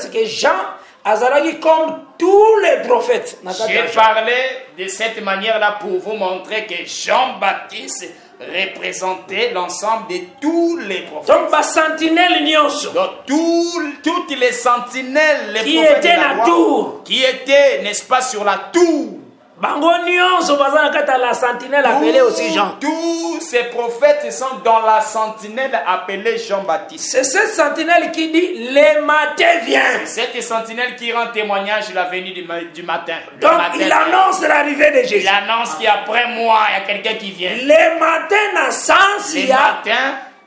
C'est que Jean azalaki comme tous les prophètes. J'ai parlé de cette manière-là pour vous montrer que Jean-Baptiste représentait l'ensemble de tous les prophètes. Donc, ma sentinelle nyonso. Donc, toutes les sentinelles, les qui prophètes étaient de la la loi, tour. qui étaient, n'est-ce pas, sur la tour. Bango nyonso bazana kata la sentinelle appelée aussi Jean. Tous ces prophètes sont dans la sentinelle appelée Jean-Baptiste. C'est cette sentinelle qui dit le matin vient. Cette sentinelle qui rend témoignage de la venue du matin. Donc il annonce l'arrivée de Jésus. Il annonce qu'après moi, il y a quelqu'un qui vient. Le matin dans sens il y a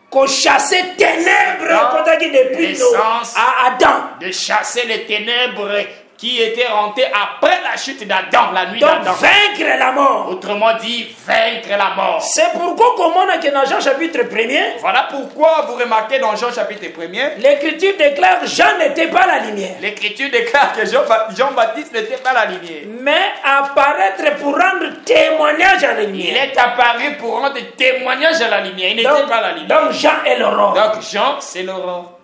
qu'on chassait ténèbres depuis à Adam. De chasser les ténèbres qui étaient rentrés après la chute d'Adam, la nuit d'Adam. Vaincre la mort. Autrement dit, vaincre la mort. C'est pourquoi, comme on a que dans Jean chapitre 1er, voilà pourquoi vous remarquez dans Jean chapitre 1er, l'Écriture déclare Jean n'était pas la lumière. L'Écriture déclare que Jean-Baptiste n'était pas la lumière. Mais apparaître pour rendre témoignage à la lumière. Il est apparu pour rendre témoignage à la lumière. Il n'était pas la lumière. Donc Jean est l'aurore. Donc Jean, c'est l'aurore.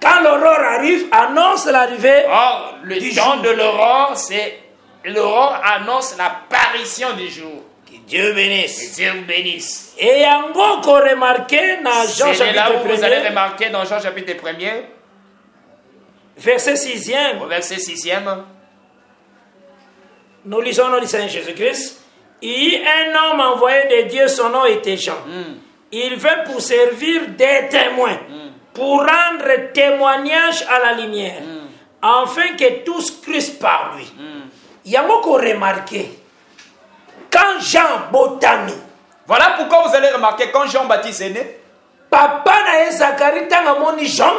Quand l'aurore arrive, annonce l'arrivée. Or, le temps de l'aurore, c'est l'aurore annonce l'apparition du jour. Que Dieu bénisse. Que Dieu bénisse. Et encore qu'on remarque dans Jean chapitre 1er. C'est là où vous allez remarquer dans Jean chapitre 1er. Verset 6e. Au verset 6e. Nous lisons le Seigneur Jésus-Christ. Il y a un homme envoyé de Dieu, son nom était Jean. Il vint pour servir des témoins. Pour rendre témoignage à la lumière, afin que tous crussent par lui. Il y a beaucoup remarqué, quand Jean botami, voilà pourquoi vous allez remarquer, quand Jean-Baptiste est né, papa na Zacharie tangamoni Jean,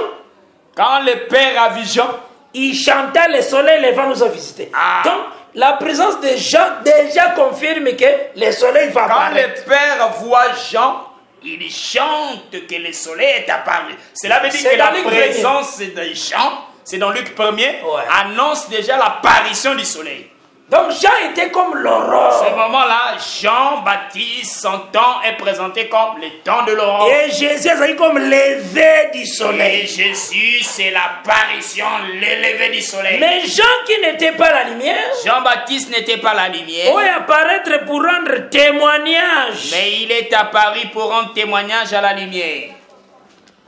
quand le père a vu Jean, il chantait le soleil levant nous a visité. Donc, la présence de Jean déjà confirme que le soleil va apparaître. Quand le père voit Jean, il chante que le soleil est apparu. Cela veut dire que la présence de Jean, c'est dans Luc 1er, annonce déjà l'apparition du soleil. Donc Jean était comme l'aurore. À ce moment-là, Jean-Baptiste, son temps est présenté comme le temps de l'aurore. Et Jésus est comme l'éveil du soleil. Et Jésus, c'est l'apparition, l'élevé du soleil. Mais Jean qui n'était pas la lumière, Jean-Baptiste n'était pas la lumière. Oui, apparaître pour rendre témoignage. Mais il est apparu pour rendre témoignage à la lumière.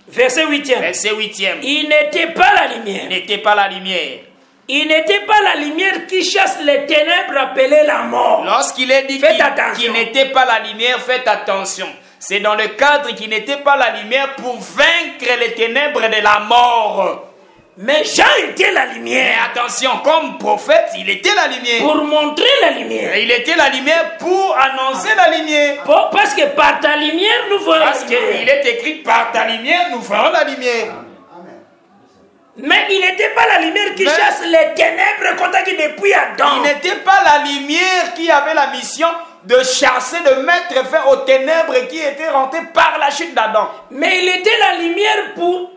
Verset 8e. Verset 8e. Il n'était pas la lumière. Il n'était pas la lumière. Il n'était pas la lumière qui chasse les ténèbres appelées la mort. Lorsqu'il est dit qu'il n'était pas la lumière, faites attention. C'est dans le cadre qu'il n'était pas la lumière pour vaincre les ténèbres de la mort. Mais Jean était la lumière. Mais attention, comme prophète, il était la lumière. Pour montrer la lumière. Et il était la lumière pour annoncer la lumière. Parce que par ta lumière, nous verrons la lumière. Parce qu'il est écrit, par ta lumière, nous verrons la lumière. Mais il n'était pas la lumière qui chasse les ténèbres contactées depuis Adam. Il n'était pas la lumière qui avait la mission de chasser, de mettre fin aux ténèbres qui étaient rentrées par la chute d'Adam. Mais il était la lumière pour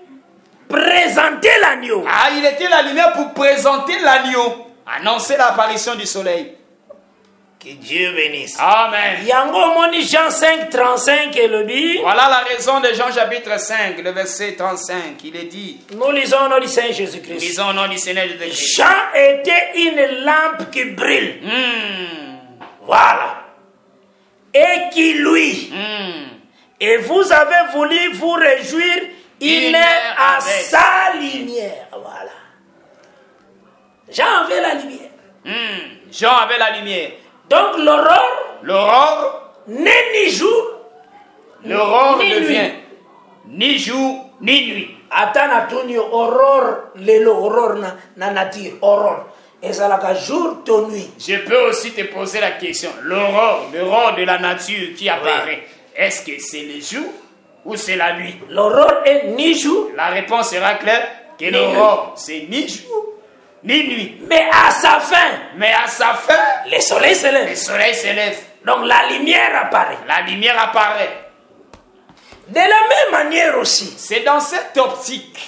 présenter l'agneau. Ah, il était la lumière pour présenter l'agneau. Annoncer l'apparition du soleil. Que Dieu bénisse. Amen. Yango moni Jean 5, 35 et le dit. Voilà la raison de Jean chapitre 5, le verset 35. Il est dit. Nous lisons au nom du Seigneur Jésus-Christ. Lisons au nom du Seigneur Jésus-Christ. Jean était une lampe qui brille. Voilà. Et qui luit. Et vous avez voulu vous réjouir. Il est à sa lumière. Voilà. Jean avait la lumière. Jean avait la lumière. Donc l'aurore n'est ni jour. L'aurore ne vient ni jour ni nuit. Atana tunio aurore lelo aurore na nature aurore. Et ça la jour to nuit. Je peux aussi te poser la question. L'aurore de la nature qui apparaît. Est-ce que c'est le jour ou c'est la nuit? L'aurore est ni jour. La réponse sera claire que l'aurore c'est ni jour ni nuit. Mais à sa fin, le soleil se lève. Le soleil se lève. Donc la lumière apparaît. La lumière apparaît. De la même manière aussi. C'est dans cette optique.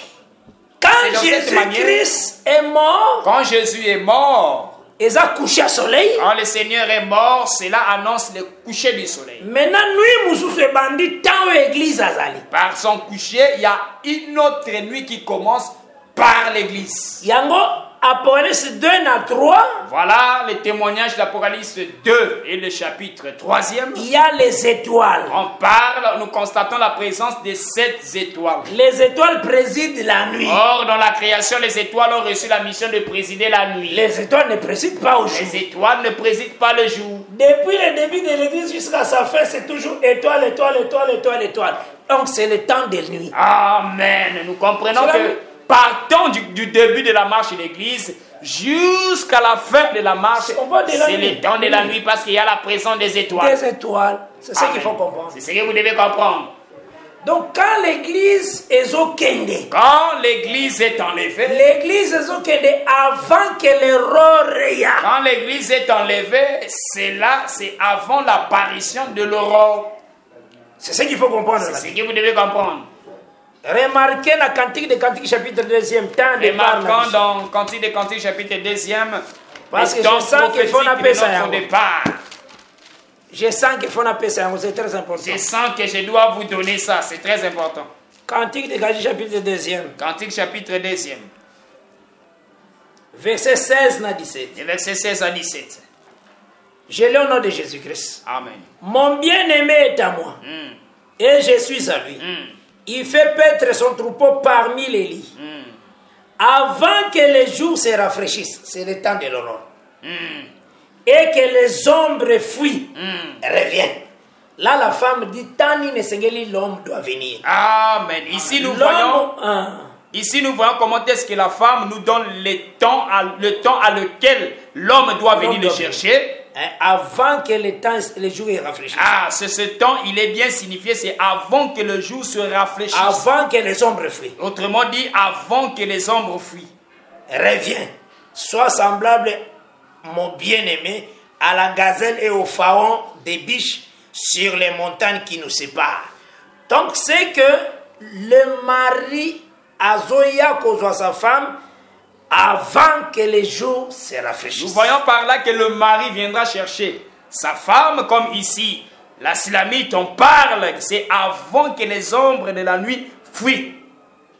c'est dans cette manière. Jésus-Christ est mort, Quand Jésus est mort, ils ont couché au soleil. quand le Seigneur est mort, cela annonce le coucher du soleil. Maintenant, nous, nous sommes bandits tant l'église azali. Par son coucher, il y a une autre nuit qui commence par l'église. Yango, Apocalypse 2 à 3, Voilà le témoignage d'Apocalypse 2 et le chapitre 3e. il y a les étoiles. On parle, nous constatons la présence de 7 étoiles. Les étoiles président la nuit. Or, dans la création, les étoiles ont reçu la mission de présider la nuit. Les étoiles ne président pas au jour. Les étoiles ne président pas le jour. Depuis le début de l'église jusqu'à sa fin, c'est toujours étoile, étoile, étoile, étoile, étoile. Donc c'est le temps de nuit. Amen. Nous comprenons Cela que veut- partant du début de la marche de l'église jusqu'à la fin de la marche, On va de la c'est nuit. le temps de la nuit parce qu'il y a la présence des étoiles. Des étoiles, c'est ce Amen. qu'il faut comprendre. C'est ce que vous devez comprendre. Donc quand l'église est au Kende, Quand l'église est enlevée, l'église est au Kende avant que l'aurore rayonne. quand l'église est enlevée, c'est avant l'apparition de l'aurore. C'est ce qu'il faut comprendre. C'est ce que vous devez comprendre. Remarquez la cantique de Cantique chapitre 2e, temps de Remarquons parole. dans Cantique des Cantiques chapitre 2e, Parce que le temps je sens qu'il faut prophétique appeler de ça, notre hein. départ. Je sens qu'il faut appeler ça, c'est très important. Je sens que je dois vous donner ça, c'est très important. Cantique de Cantique chapitre 2e, Cantique chapitre 2e, verset 16 à 17. et versets 16 à 17. Je lis au nom de Jésus-Christ. Amen. Mon bien-aimé est à moi, et je suis à lui. Il fait paître son troupeau parmi les lits. Avant que les jours se rafraîchissent, c'est le temps de l'aurore. Et que les ombres fuient, reviennent. Là, la femme dit, Tani Nesengeli, l'homme doit venir. Amen. Ici nous voyons comment est-ce que la femme nous donne le temps à lequel l'homme doit venir le chercher. Avant que le jour est rafraîchi. Ah, c'est ce temps, il est bien signifié, c'est avant que le jour se rafraîchisse. Avant que les ombres fuient. Autrement dit, avant que les ombres fuient. Reviens. Sois semblable, mon bien-aimé, à la gazelle et au pharaon des biches sur les montagnes qui nous séparent. Donc c'est que le mari Azoya kozwa sa femme avant que les jours se rafraîchissent. Nous voyons par là que le mari viendra chercher sa femme, comme ici. La Silamite, on parle, c'est avant que les ombres de la nuit fuient.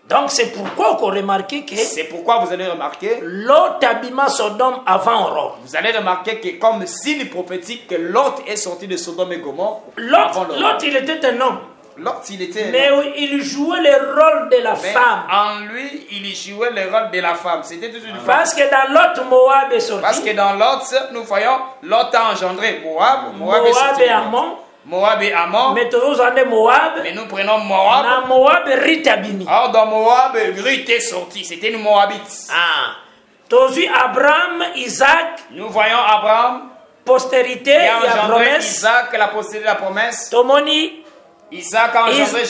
Donc c'est pourquoi qu'on remarque que C'est pourquoi vous allez remarquer, Lot abîma Sodome avant Aurore. vous allez remarquer que comme signe prophétique que Lot est sorti de Sodome et Gomorrhe avant l'aurore. Lot, il était un homme, Lot, il était... mais il jouait le rôle de la Mais femme. en lui, il jouait le rôle de la femme. C'était toute une femme. Parce que dans Lot, Moab est sorti. Parce que dans Lot, nous voyons, Lot a engendré Moab. Moab est sorti Moab et de Lot. Ammon. Moab et Ammon. Mais tous en Moab. Mais nous prenons Moab. Dans Moab, Ritabimi. Or, dans Moab, Ruth est sorti. C'était une Moabite. Ah. Tous Abraham, Isaac, Nous voyons Abraham postérité, qui il y a a engendré promesse. Isaac, la postérité de la promesse. Tomoni, Isaac a engendré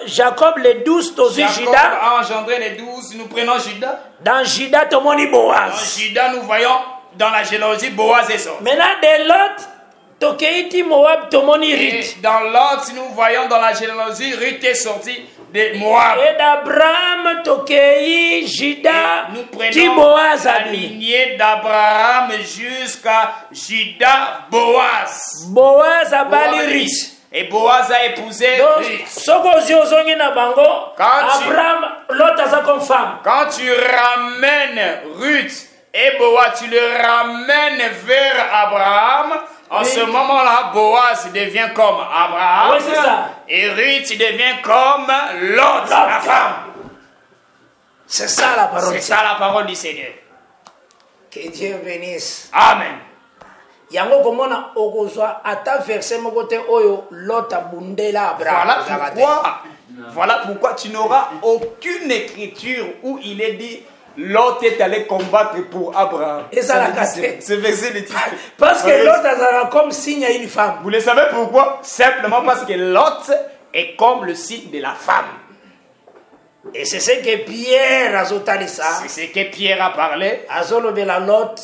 Jacob, les 12, tous Jacob Judas. a engendré les 12. Nous prenons Judas. Dans Judas, Tomoni, Dans Boaz. Judas, nous voyons dans la généalogie Boaz est sorti. Maintenant, de Lot, Tokeiti, Moab, Tomoni, Et Ruth. dans Lot, nous voyons dans la généalogie, Ruth est sortie de Moab. Et d'Abraham, Tokei, Judas, Nous Ti prenons Boaz, la Abimi. lignée d'Abraham jusqu'à Judas, Boaz. Boaz, Abali, Ruth. Et Boaz a épousé Donc, Ruth. soko ozongi na bango, Abraham, Lot aza comme femme. Quand tu ramènes Ruth et Boaz, tu le ramènes vers Abraham. En ce moment-là, Boaz devient comme Abraham. Oui, c'est ça. Et Ruth devient comme Lot, la femme. C'est ça la parole. C'est ça la parole du Seigneur. Que Dieu bénisse. Amen. Yango komona okozwa ata verset moko te oyo Lot abundela Abraham. Voilà pourquoi tu n'auras aucune écriture où il est dit Lot est allé combattre pour Abraham. Et ça la casse. Ce verset le titre. Parce que Lot azala comme signe à une femme. Vous le savez pourquoi? Simplement parce que Lot est comme le signe de la femme. Et c'est ce que Pierre azotali ça. C'est ce que Pierre a parlé. Azolobela Lot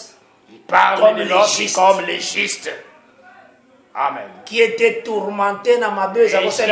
Il parle Comme de les Lot justes. comme les justes. Amen. qui était tourmenté dans ma buse Les justes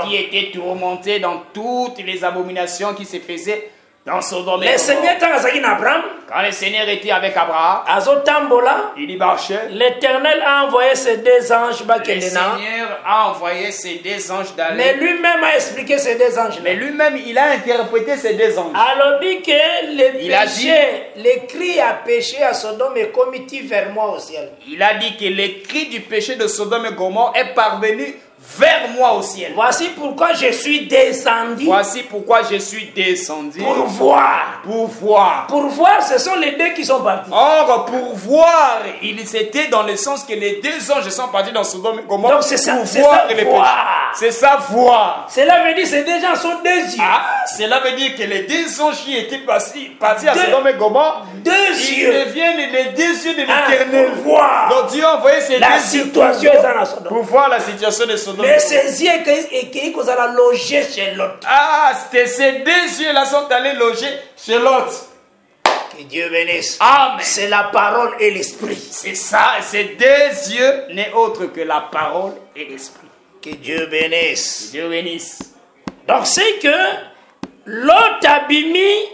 qui étaient tourmentés dans toutes les abominations qui se faisaient Dans Sodome et Le Gomorrhe. Seigneur Tangasaki Abraham, Quand le Seigneur était avec Abraham, Azotambola, il y marchait. l'Éternel a envoyé ses deux anges Le Bakelena. Seigneur a envoyé ses deux anges Mais d'aller. lui-même a expliqué ces deux anges. Mais lui-même, il a interprété ces deux anges. Alors dit que le Il a péché, le cri à péché à Sodome est commis vers moi au ciel. Il a dit que le cri du péché de Sodome et Gomorrhe est parvenu vers moi au ciel. Voici pourquoi je suis descendu Voici pourquoi je suis descendu pour voir. pour voir. Pour voir, ce sont les deux qui sont partis. Or, pour voir, il s'était dans le sens que les deux anges sont partis dans Sodome et Gomorrhe Donc c'est ça, pour c'est voir ça, les voir. péchés. C'est ça, voir. Cela veut dire que ces deux gens sont deux yeux. Ah, cela veut dire que les deux anges qui étaient partis à Deux- Sodome et Gomorrhe, Deux ils yeux. deviennent les deux yeux de Ah, l'Éternel. pour voir. Donc Dieu a envoyé ces La deux yeux situation est dans la Sodome. pour voir la situation de Sodome. Mais ces yeux qui vous allez loger chez l'autre. Ah, c'était ces deux yeux-là sont allés loger chez l'autre. Que Dieu bénisse. Amen. C'est la parole et l'esprit. C'est ça, ces deux yeux n'est autre que la parole et l'esprit. Que Dieu bénisse. Dieu bénisse. Donc c'est que l'autre abimi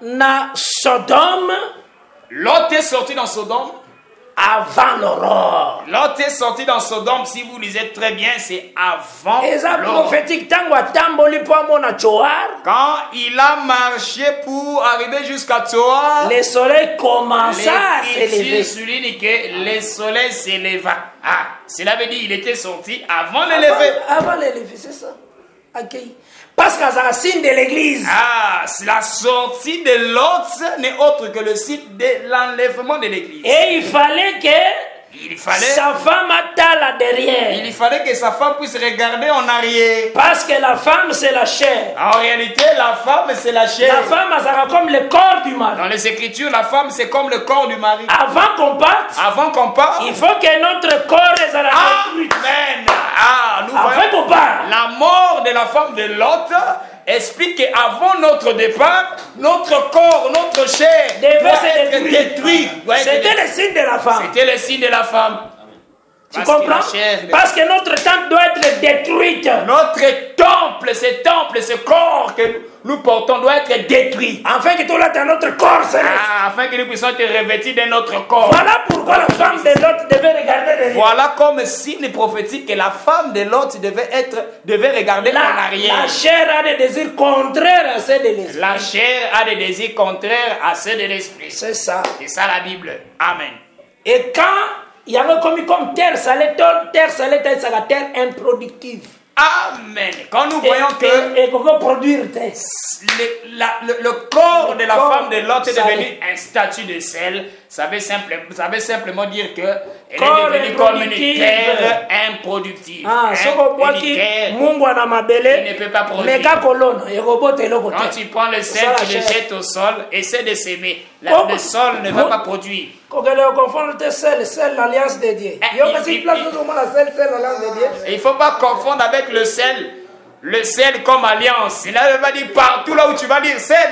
na Sodome L'autre est sorti dans Sodome. avant l'aurore. L'autre est sorti dans Sodome, si vous lisez très bien, c'est avant Et ça l'aurore. prophétique tango atamboli po amona Tsoar, Quand il a marché pour arriver jusqu'à Tsoar, le soleil commença à l'Écriture s'élever. souligne que le soleil s'éleva. Ah, cela veut dire qu'il était sorti avant le lever. Avant l'élever, c'est ça. Ok. Parce qu'à la signe de l'église. Ah, la sortie de l'autre n'est autre que le site de l'enlèvement de l'église. Et il fallait que Il fallait, sa femme attale derrière. il fallait que sa femme puisse regarder en arrière. Parce que la femme, c'est la chair. En réalité, la femme, c'est la chair. La femme, elle sera comme le corps du mari. Dans les Écritures, la femme, c'est comme le corps du mari. Avant qu'on parte, Avant qu'on parte, il faut que notre corps soit détruit. Amen. Ah, nous Avant voyons qu'on parte. la mort de la femme de Lot explique qu'avant notre départ, notre corps, notre chair Devait doit se être détruire. détruit. Doit être C'était détruit. le signe de la femme. C'était le signe de la femme. Tu Parce que comprends? la chair- Parce que notre temple doit être détruite. Notre temple, ce corps que nous portons doit être détruit. Afin que tout là, dans notre corps céleste. Afin que nous puissions être revêtus de notre corps. Voilà pourquoi la femme de l'autre devait regarder derrière. Voilà comme signe prophétique que la femme de l'autre devait regarder en La arrière. chair a des désirs contraires à ceux de l'esprit. La chair a des désirs contraires à ceux de l'esprit. C'est ça. C'est ça la Bible. Amen. Et quand il y avait commis comme terre salée c'est la terre improductive. Amen. Quand nous voyons que Et qu'on peut produire terre. le corps de la corps femme de l'autre est salé. devenu un statut de sel, ça veut simplement dire que elle Corps est devenue comme une improductive. terre improductive. Ah, soko Une bwaki terre mungu ana qui mabele ne peut pas produire. meka kolona ekobota eloko Quand te. tu prends le sel, Ça, tu le la chair. jettes au sol, essaie de s'aimer. Oh, Le sol ne va oh. pas produire. kokele confondre te sel l'alliance de Dieu. Eh, Yo il- kasi il- place il- nous la sel l'alliance de Dieu. Il ne faut pas confondre avec le sel. Le sel comme alliance. Il ne veut pas dire partout là où tu vas dire sel.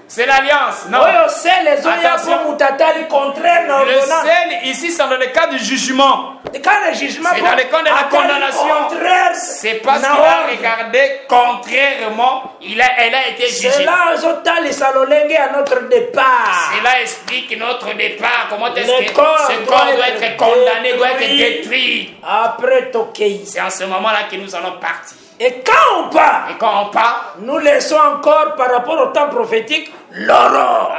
C'est l'alliance. Non. Oyo sel ezoya Attention. po mutatali contraire na Le ordonnance. sel ici, c'est dans le cas du jugement. Quand le jugement C'est dans le cas de la condamnation. C'est parce qu'il a regardé contrairement, elle a été jugée. Cela ezotalisa lolenge à notre départ. Cela explique notre départ. Comment est-ce Le que corps ce corps doit être condamné, doit être détruit. détruit. Après Tokei. C'est en ce moment-là que nous allons partir. Et quand on part, Et quand on part, nous laissons encore par rapport au temps prophétique l'aurore.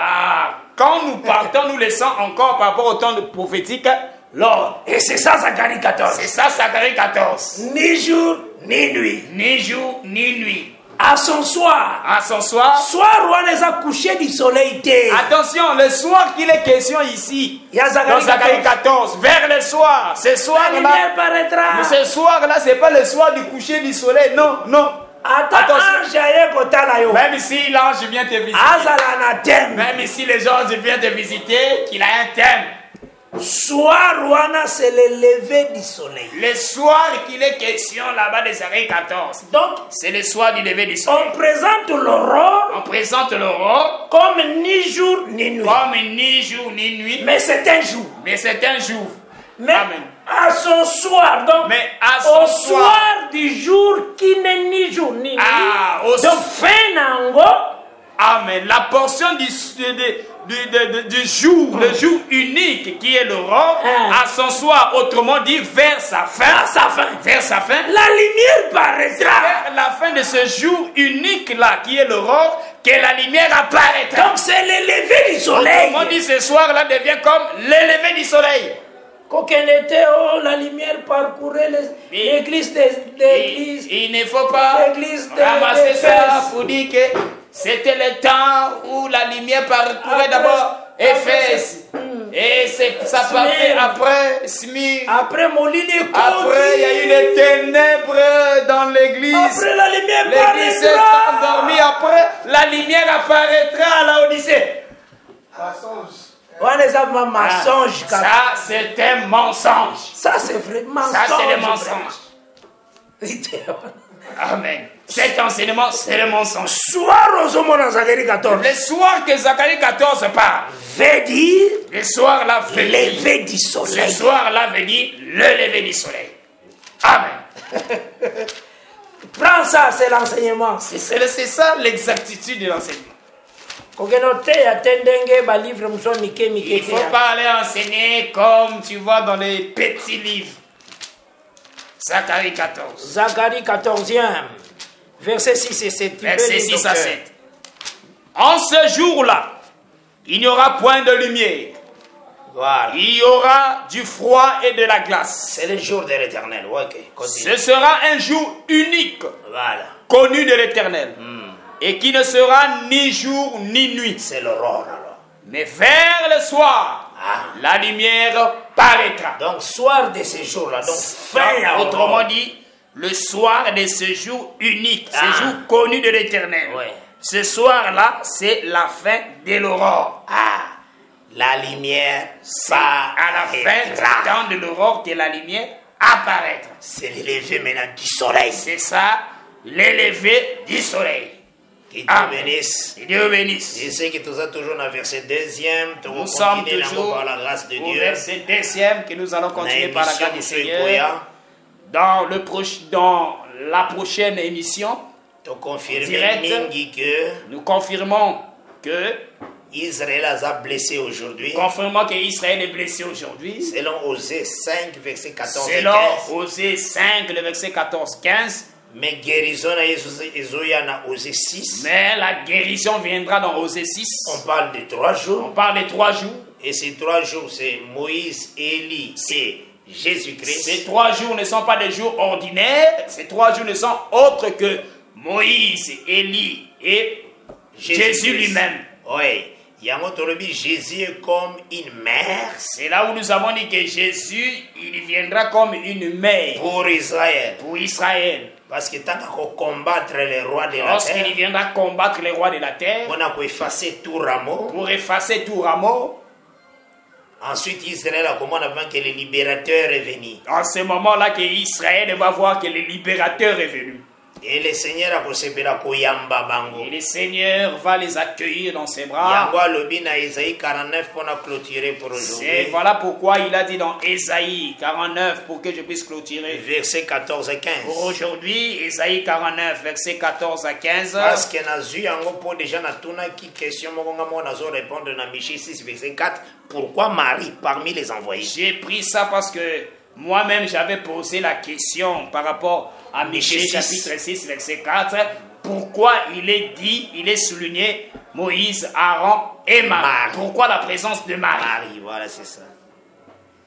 quand nous partons, nous laissons encore par rapport au temps prophétique l'ordre. Et c'est ça Zacharie 14. C'est ça, Zacharie 14. Ni jour, ni nuit. Ni jour, ni nuit. À son soir. À son soir. Soir où on les a couchés du soleil. Attention, le soir qu'il est question ici, Il y a dans Zacharie 14, vers le soir, ce La soir-là, lumière paraîtra. ce soir-là, c'est pas le soir du coucher du soleil, non. Attends, Attention. ange aye kotala yo. Même si l'ange vient te visiter, Azala na thème. même si les gens viennent te visiter, qu'il a un thème. Soir wana c'est le lever du soleil. Le soir qu'il est question là-bas de Zacharie 14, Donc, c'est le soir du lever du soleil. on présente l'aurore On présente l'aurore comme ni jour ni nuit. comme ni jour ni nuit, Mais c'est un jour. mais c'est un jour. Mais Amen. à son soir, donc Mais à au son soir du jour qui n'est ni jour ni nuit. Ah, au Donc fin nango Amen. La portion du jour, le jour unique qui est l'aurore, à son soir, autrement dit, vers sa fin. Vers sa fin. La lumière paraîtra. Vers la fin de ce jour unique là, qui est l'aurore, que la lumière apparaîtra. Donc c'est le lever du soleil. Autrement dit, ce soir là devient comme le lever du soleil. Qu'aucun été, la lumière parcourait l'église d'église. Il ne faut pas ramasser ça pour dire que c'était le temps où la lumière parcourait d'abord Éphèse. Et ça partait après Smyrne. Après Moline. Après, il y a eu les ténèbres dans l'église. Après, la lumière l'église s'est endormie. Après, la lumière apparaîtra à la Odyssée. Mensonge. Ça, c'est un mensonge. Ça, c'est vrai. Mensonge. Ça, c'est le mensonge. Amen. Cet enseignement, c'est le mensonge. Soir dans Zacharie 14. Le soir que Zacharie 14 parle, veut dire le soir là veut dire lever du soleil. Le soir là veut dire le lever du soleil. Amen. Prends ça, c'est l'enseignement. C'est ça l'exactitude de l'enseignement. Il ne faut pas aller enseigner comme tu vois dans les petits livres. Zacharie 14. Zacharie 14e, verset 6 et 7. Verset 6 à 7. En ce jour-là, il n'y aura point de lumière. Voilà. Il y aura du froid et de la glace. C'est le jour de l'Éternel. Ce sera un jour unique, voilà, connu de l'Éternel. Et qui ne sera ni jour ni nuit. C'est l'aurore alors. Mais vers le soir, la lumière paraîtra. Donc soir de ce jour-là. Donc autrement dit, le soir de ce jour unique, ce jour connu de l'Éternel. Ouais. Ce soir-là, c'est la fin de l'aurore. La lumière à la fin du temps de l'aurore que la lumière apparaîtra. C'est l'élevé maintenant du soleil. C'est ça, l'élevé du soleil. Que Dieu bénisse. Que Dieu bénisse. Je sais que tout ça toujours dans le verset 2e. Nous sommes toujours par la grâce de Dieu. Verset 2e que nous allons continuer par la grâce du Seigneur. Dans la prochaine émission, nous confirmons que Israël a blessé aujourd'hui. Confirmons qu'Israël est blessé aujourd'hui. Selon Osée 5, verset 14 et 15. Selon Osée 5, le verset 14-15. Mais guérison na Osée 6. Mais la guérison viendra dans Osée 6. On parle de 3 jours. On parle de 3 jours. Et ces 3 jours, c'est Moïse, Élie et Jésus-Christ. Ces 3 jours ne sont pas des jours ordinaires. Ces 3 jours ne sont autres que Moïse, Élie et Jésus lui-même. Oui. Jésus est comme une mère. C'est là où nous avons dit que Jésus, il viendra comme une mère. Pour Israël. Pour Israël. Parce que tant qu'on combattre les rois de la terre. Lorsqu'il viendra combattre les rois de la terre. On a effacer tout rameau. Pour effacer tout rameau. Ensuite, Israël a comment avant que le libérateur est venu. En ce moment-là, que Israël va voir que le libérateur est venu. Et le Seigneur a possédé koyamba bango. Et le Seigneur va les accueillir dans ses bras. Yango lobi na Isaïe 49 pour clôturer pour aujourd'hui. Et voilà pourquoi il a dit dans Isaïe 49 pour que je puisse clôturer. Verset 14 et 15. Pour aujourd'hui, Isaïe 49 verset 14 à 15. Parce que nazu yango pour déjà na tuna qui question mokonga mo nazo répondre na Michée 6 verset 4. Pourquoi Marie parmi les envoyés? J'ai pris ça parce que moi-même j'avais posé la question par rapport à Michée chapitre 6 verset 4, pourquoi il est souligné Moïse, Aaron et Marie. Pourquoi la présence de Marie? Marie, voilà, c'est ça.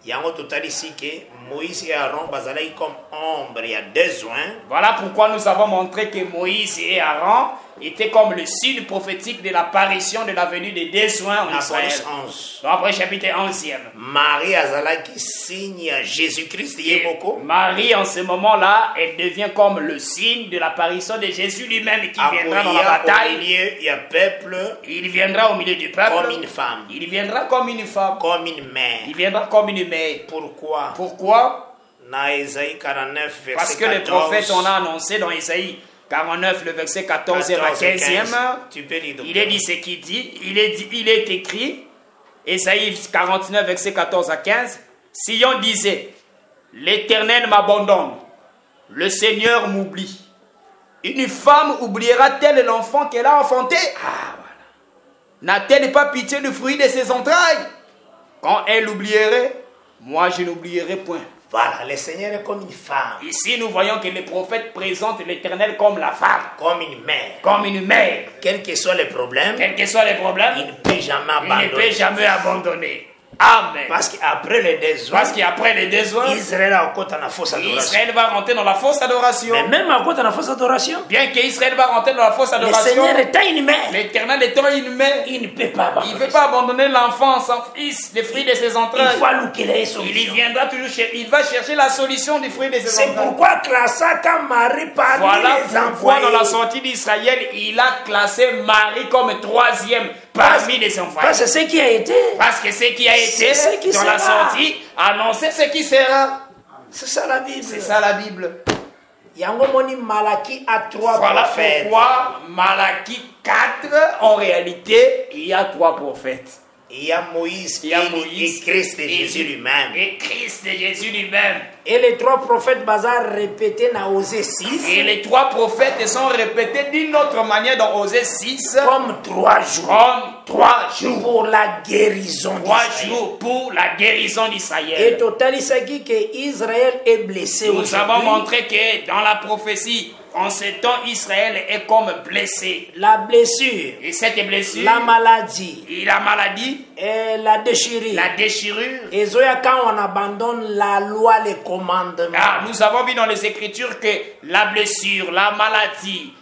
Il y a un total ici que Moïse et Aaron basalaient comme ombre, il y a 2 joints. Voilà pourquoi nous avons montré que Moïse et Aaron étaient comme le signe prophétique de l'apparition de la venue des 2 joints en Israël. Après chapitre 11e. Marie Azala qui signe Jésus-Christ. Marie en ce moment-là, elle devient comme le signe de l'apparition de Jésus lui-même qui viendra dans la bataille. Il y a peuple. Il viendra au milieu du peuple. Comme une femme. Il viendra comme une femme. Comme une mère. Il viendra comme une mère. Pourquoi? Pourquoi? Dans Isaïe 49 verset 14. Parce que le prophète on a annoncé dans Isaïe 49 le verset 14 à 15e. Tu peux lire. Il est dit ce qu'il dit. Il est écrit. Isaïe 49 verset 14 à 15. Sion disait, l'Éternel m'abandonne, le Seigneur m'oublie. Une femme oubliera-t-elle l'enfant qu'elle a enfanté? n'a-t-elle pas pitié du fruit de ses entrailles? Quand elle oublierait, moi je n'oublierai point. Voilà, le Seigneur est comme une femme. Ici, nous voyons que les prophètes présentent l'Éternel comme la femme. Comme une mère. Comme une mère. Quels que soient les problèmes, Quels que soient les problèmes, il ne peut jamais il abandonner. ne peut jamais abandonner. Amen. Parce qu'après les désoins, Parce qu'après les désoins, Israël a encore dans la fausse adoration. Israël va rentrer dans la fausse adoration. Mais même encore dans la fausse adoration, Bien qu'Israël va rentrer dans la fausse le adoration, Seigneur étant une mère, l'Éternel étant une mère, il ne peut pas il ne abandonner. veut pas abandonner l'enfant, son fils, les fruits de ses Il entrailles. faut allouer les Il y solutions. viendra toujours il va chercher la solution du fruit de ses C'est entrailles. pourquoi Classa, quand Marie parmi Voilà les pourquoi envoyés, dans la sortie d'Israël, il a classé Marie comme troisième parmi les envoyés. parce que c'est ce qui a été. Parce que ce qui a été C'est ce qui dans la sera. sortie, annoncer ce qui sera. C'est ça la Bible. C'est ça la Bible. Yango moni Malaki a trois Voilà prophètes. pourquoi Malachie 4, en réalité, il y a 3 prophètes. Il y a Moïse, Il y a et Moïse Christ et Jésus lui-même. Et Christ et Jésus lui-même. Et les trois prophètes bazar répétés dans Osée 6 Et les 3 prophètes sont répétés d'une autre manière dans Osée 6. comme 3 jours Comme 3 jours. pour la guérison 3 d'Israël. jours pour la guérison Et d'Israël. total, il s'agit que Israël est blessé Nous avons aujourd'hui. montré que dans la prophétie, en ce temps, Israël est comme blessé. La blessure, Et cette blessure, la maladie, et la maladie, et la déchirure. la déchirure. Et Zoya, quand on abandonne la loi, les commandements, Ah, nous avons vu dans les Écritures que la blessure, la maladie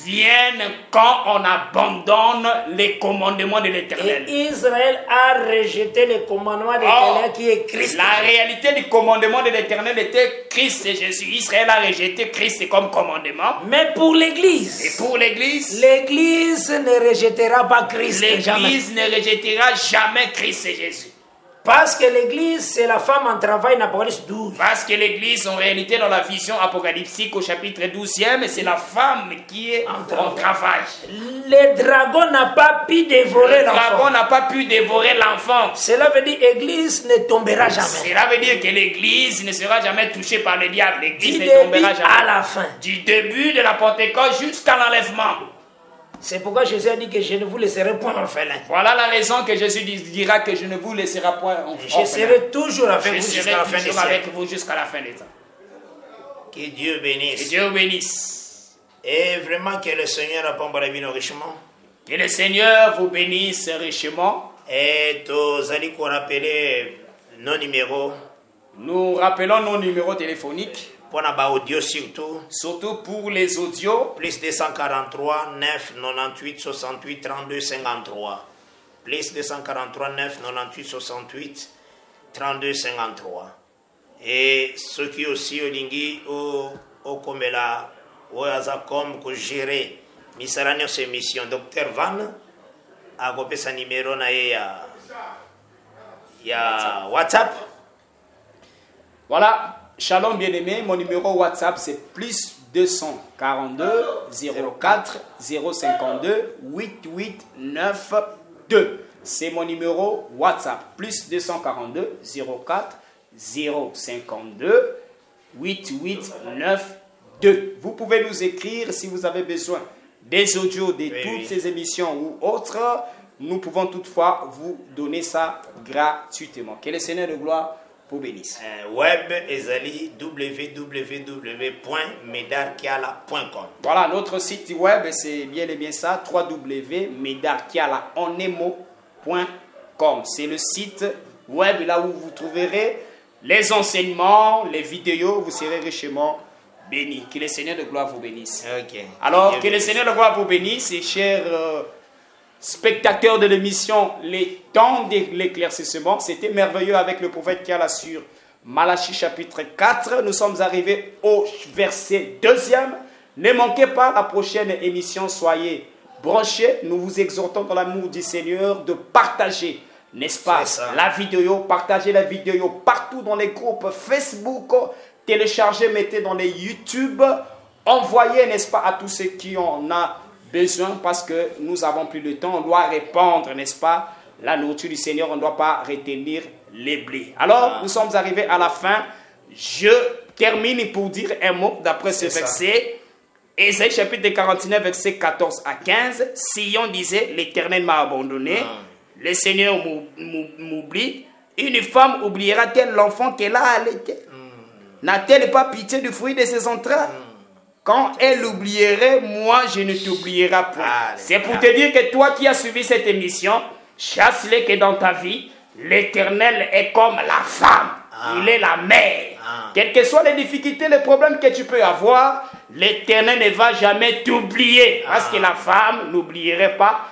viennent quand on abandonne les commandements de l'Éternel. et Israël a rejeté les commandements de l'Éternel qui est Christ. La réalité du commandement de l'Éternel était Christ et Jésus. Israël a rejeté Christ comme commandement. Mais pour l'Église, Et pour l'Église, l'Église ne rejettera pas Christ jamais. l'Église ne rejettera jamais Christ et Jésus. Parce que l'Église, c'est la femme en travail dans Apocalypse 12. Parce que l'Église, en réalité, dans la vision apocalyptique au chapitre 12e, c'est la femme qui est en travail. Le dragon n'a pas pu dévorer Le dragon l'enfant. n'a pas pu dévorer l'enfant. Cela veut dire que l'Église ne tombera jamais. Cela veut dire que l'Église ne sera jamais touchée par le diable. Du L'Église ne début tombera jamais. à la fin. Du début de la Pentecôte jusqu'à l'enlèvement. C'est pourquoi Jésus a dit que je ne vous laisserai point orphelin. Voilà la raison que Jésus dira que je ne vous laisserai point Je orphelin. serai toujours avec Je vous serai jusqu'à la fin des toujours siècles. avec vous jusqu'à la fin des temps. Que Dieu Que bénisse. Dieu vous bénisse. Et vraiment que le Seigneur apporte richement. Que le Seigneur vous bénisse richement. Et tous allez qu'on rappelle nos numéros Nous rappelons nos numéros téléphoniques, pour la audio surtout. surtout pour les audios. Plus 243 9 98 68 32 53. Plus 243 9 98 68 32 53. Et ceux qui aussi au lingi au comme là au comme que gérer misarani ces émissions Dr Van a gopé sa numéro na ya WhatsApp. Voilà, shalom bien-aimé, mon numéro WhatsApp c'est plus 242 04 052 8892. C'est mon numéro WhatsApp, plus 242 04 052 8892. Vous pouvez nous écrire si vous avez besoin des audios de toutes ces émissions ou autres. Nous pouvons toutefois vous donner ça gratuitement. Que le Seigneur de gloire vous bénisse. Web ezali www.medarkiala.com. Voilà, notre site web, c'est bien et bien ça, www.medarkiala.com. C'est le site web là où vous trouverez les enseignements, les vidéos, vous serez richement bénis. Que le Seigneur de gloire vous bénisse. Ok. Alors, que le Seigneur de gloire vous bénisse, et chers spectateurs de l'émission Les temps de l'éclaircissement. C'était merveilleux avec le prophète qui a la sur Malachie chapitre 4. Nous sommes arrivés au verset 2e. Ne manquez pas la prochaine émission, soyez branchés. Nous vous exhortons dans l'amour du Seigneur de partager, n'est-ce pas, la vidéo, partagez la vidéo partout dans les groupes Facebook, téléchargez, mettez dans les YouTube, envoyez, n'est-ce pas, à tous ceux qui en ont besoin, parce que nous avons plus de temps, on doit répandre, n'est-ce pas, la nourriture du Seigneur, on ne doit pas retenir les blés. Alors, nous sommes arrivés à la fin. Je termine pour dire un mot d'après ce verset. Ésaïe chapitre 49, verset 14 à 15, Sion disait, l'Éternel m'a abandonné, le Seigneur m'oublie. Une femme oubliera-t-elle l'enfant qu'elle a allaité? N'a-t-elle pas pitié du fruit de ses entrailles? Quand elle oublierait, moi je ne t'oublierai point. C'est pour te dire que toi qui as suivi cette émission, chasse-les que dans ta vie, l'Éternel est comme la femme. Il est la mère. Quelles que soient les difficultés, les problèmes que tu peux avoir, l'Éternel ne va jamais t'oublier. Parce que la femme n'oublierait pas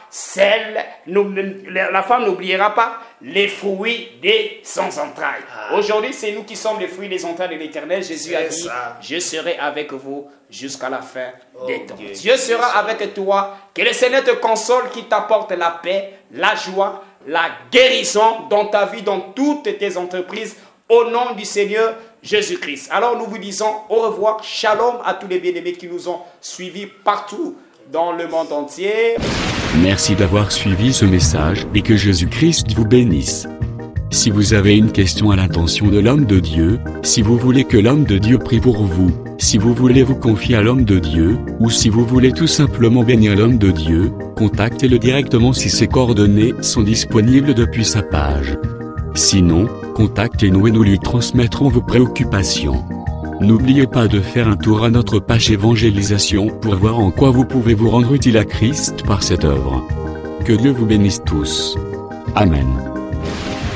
la femme n'oubliera pas les fruits de son entrailles. Aujourd'hui, c'est nous qui sommes les fruits des entrailles de l'Éternel. Jésus a dit, je serai avec vous jusqu'à la fin des temps. Dieu sera avec toi. Que le Seigneur te console, qui t'apporte la paix, la joie, la guérison dans ta vie, dans toutes tes entreprises, au nom du Seigneur Jésus-Christ. Alors nous vous disons au revoir, shalom à tous les bien-aimés qui nous ont suivis partout dans le monde entier. Merci d'avoir suivi ce message et que Jésus-Christ vous bénisse. Si vous avez une question à l'intention de l'homme de Dieu, si vous voulez que l'homme de Dieu prie pour vous, si vous voulez vous confier à l'homme de Dieu, ou si vous voulez tout simplement bénir l'homme de Dieu, contactez-le directement si ses coordonnées sont disponibles depuis sa page. Sinon, contactez-nous et nous lui transmettrons vos préoccupations. N'oubliez pas de faire un tour à notre page évangélisation pour voir en quoi vous pouvez vous rendre utile à Christ par cette œuvre. Que Dieu vous bénisse tous. Amen.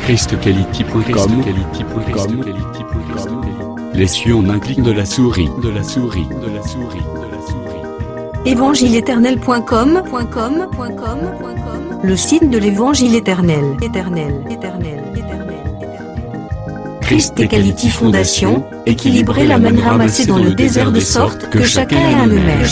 ChristQuality.com. Les cieux en un clic de la souris. Évangile-éternel.com, le site de l'Évangile éternel. Christ Equality Fondation, équilibrer la manne ramassée dans le désert de sorte que chacun ait un numère.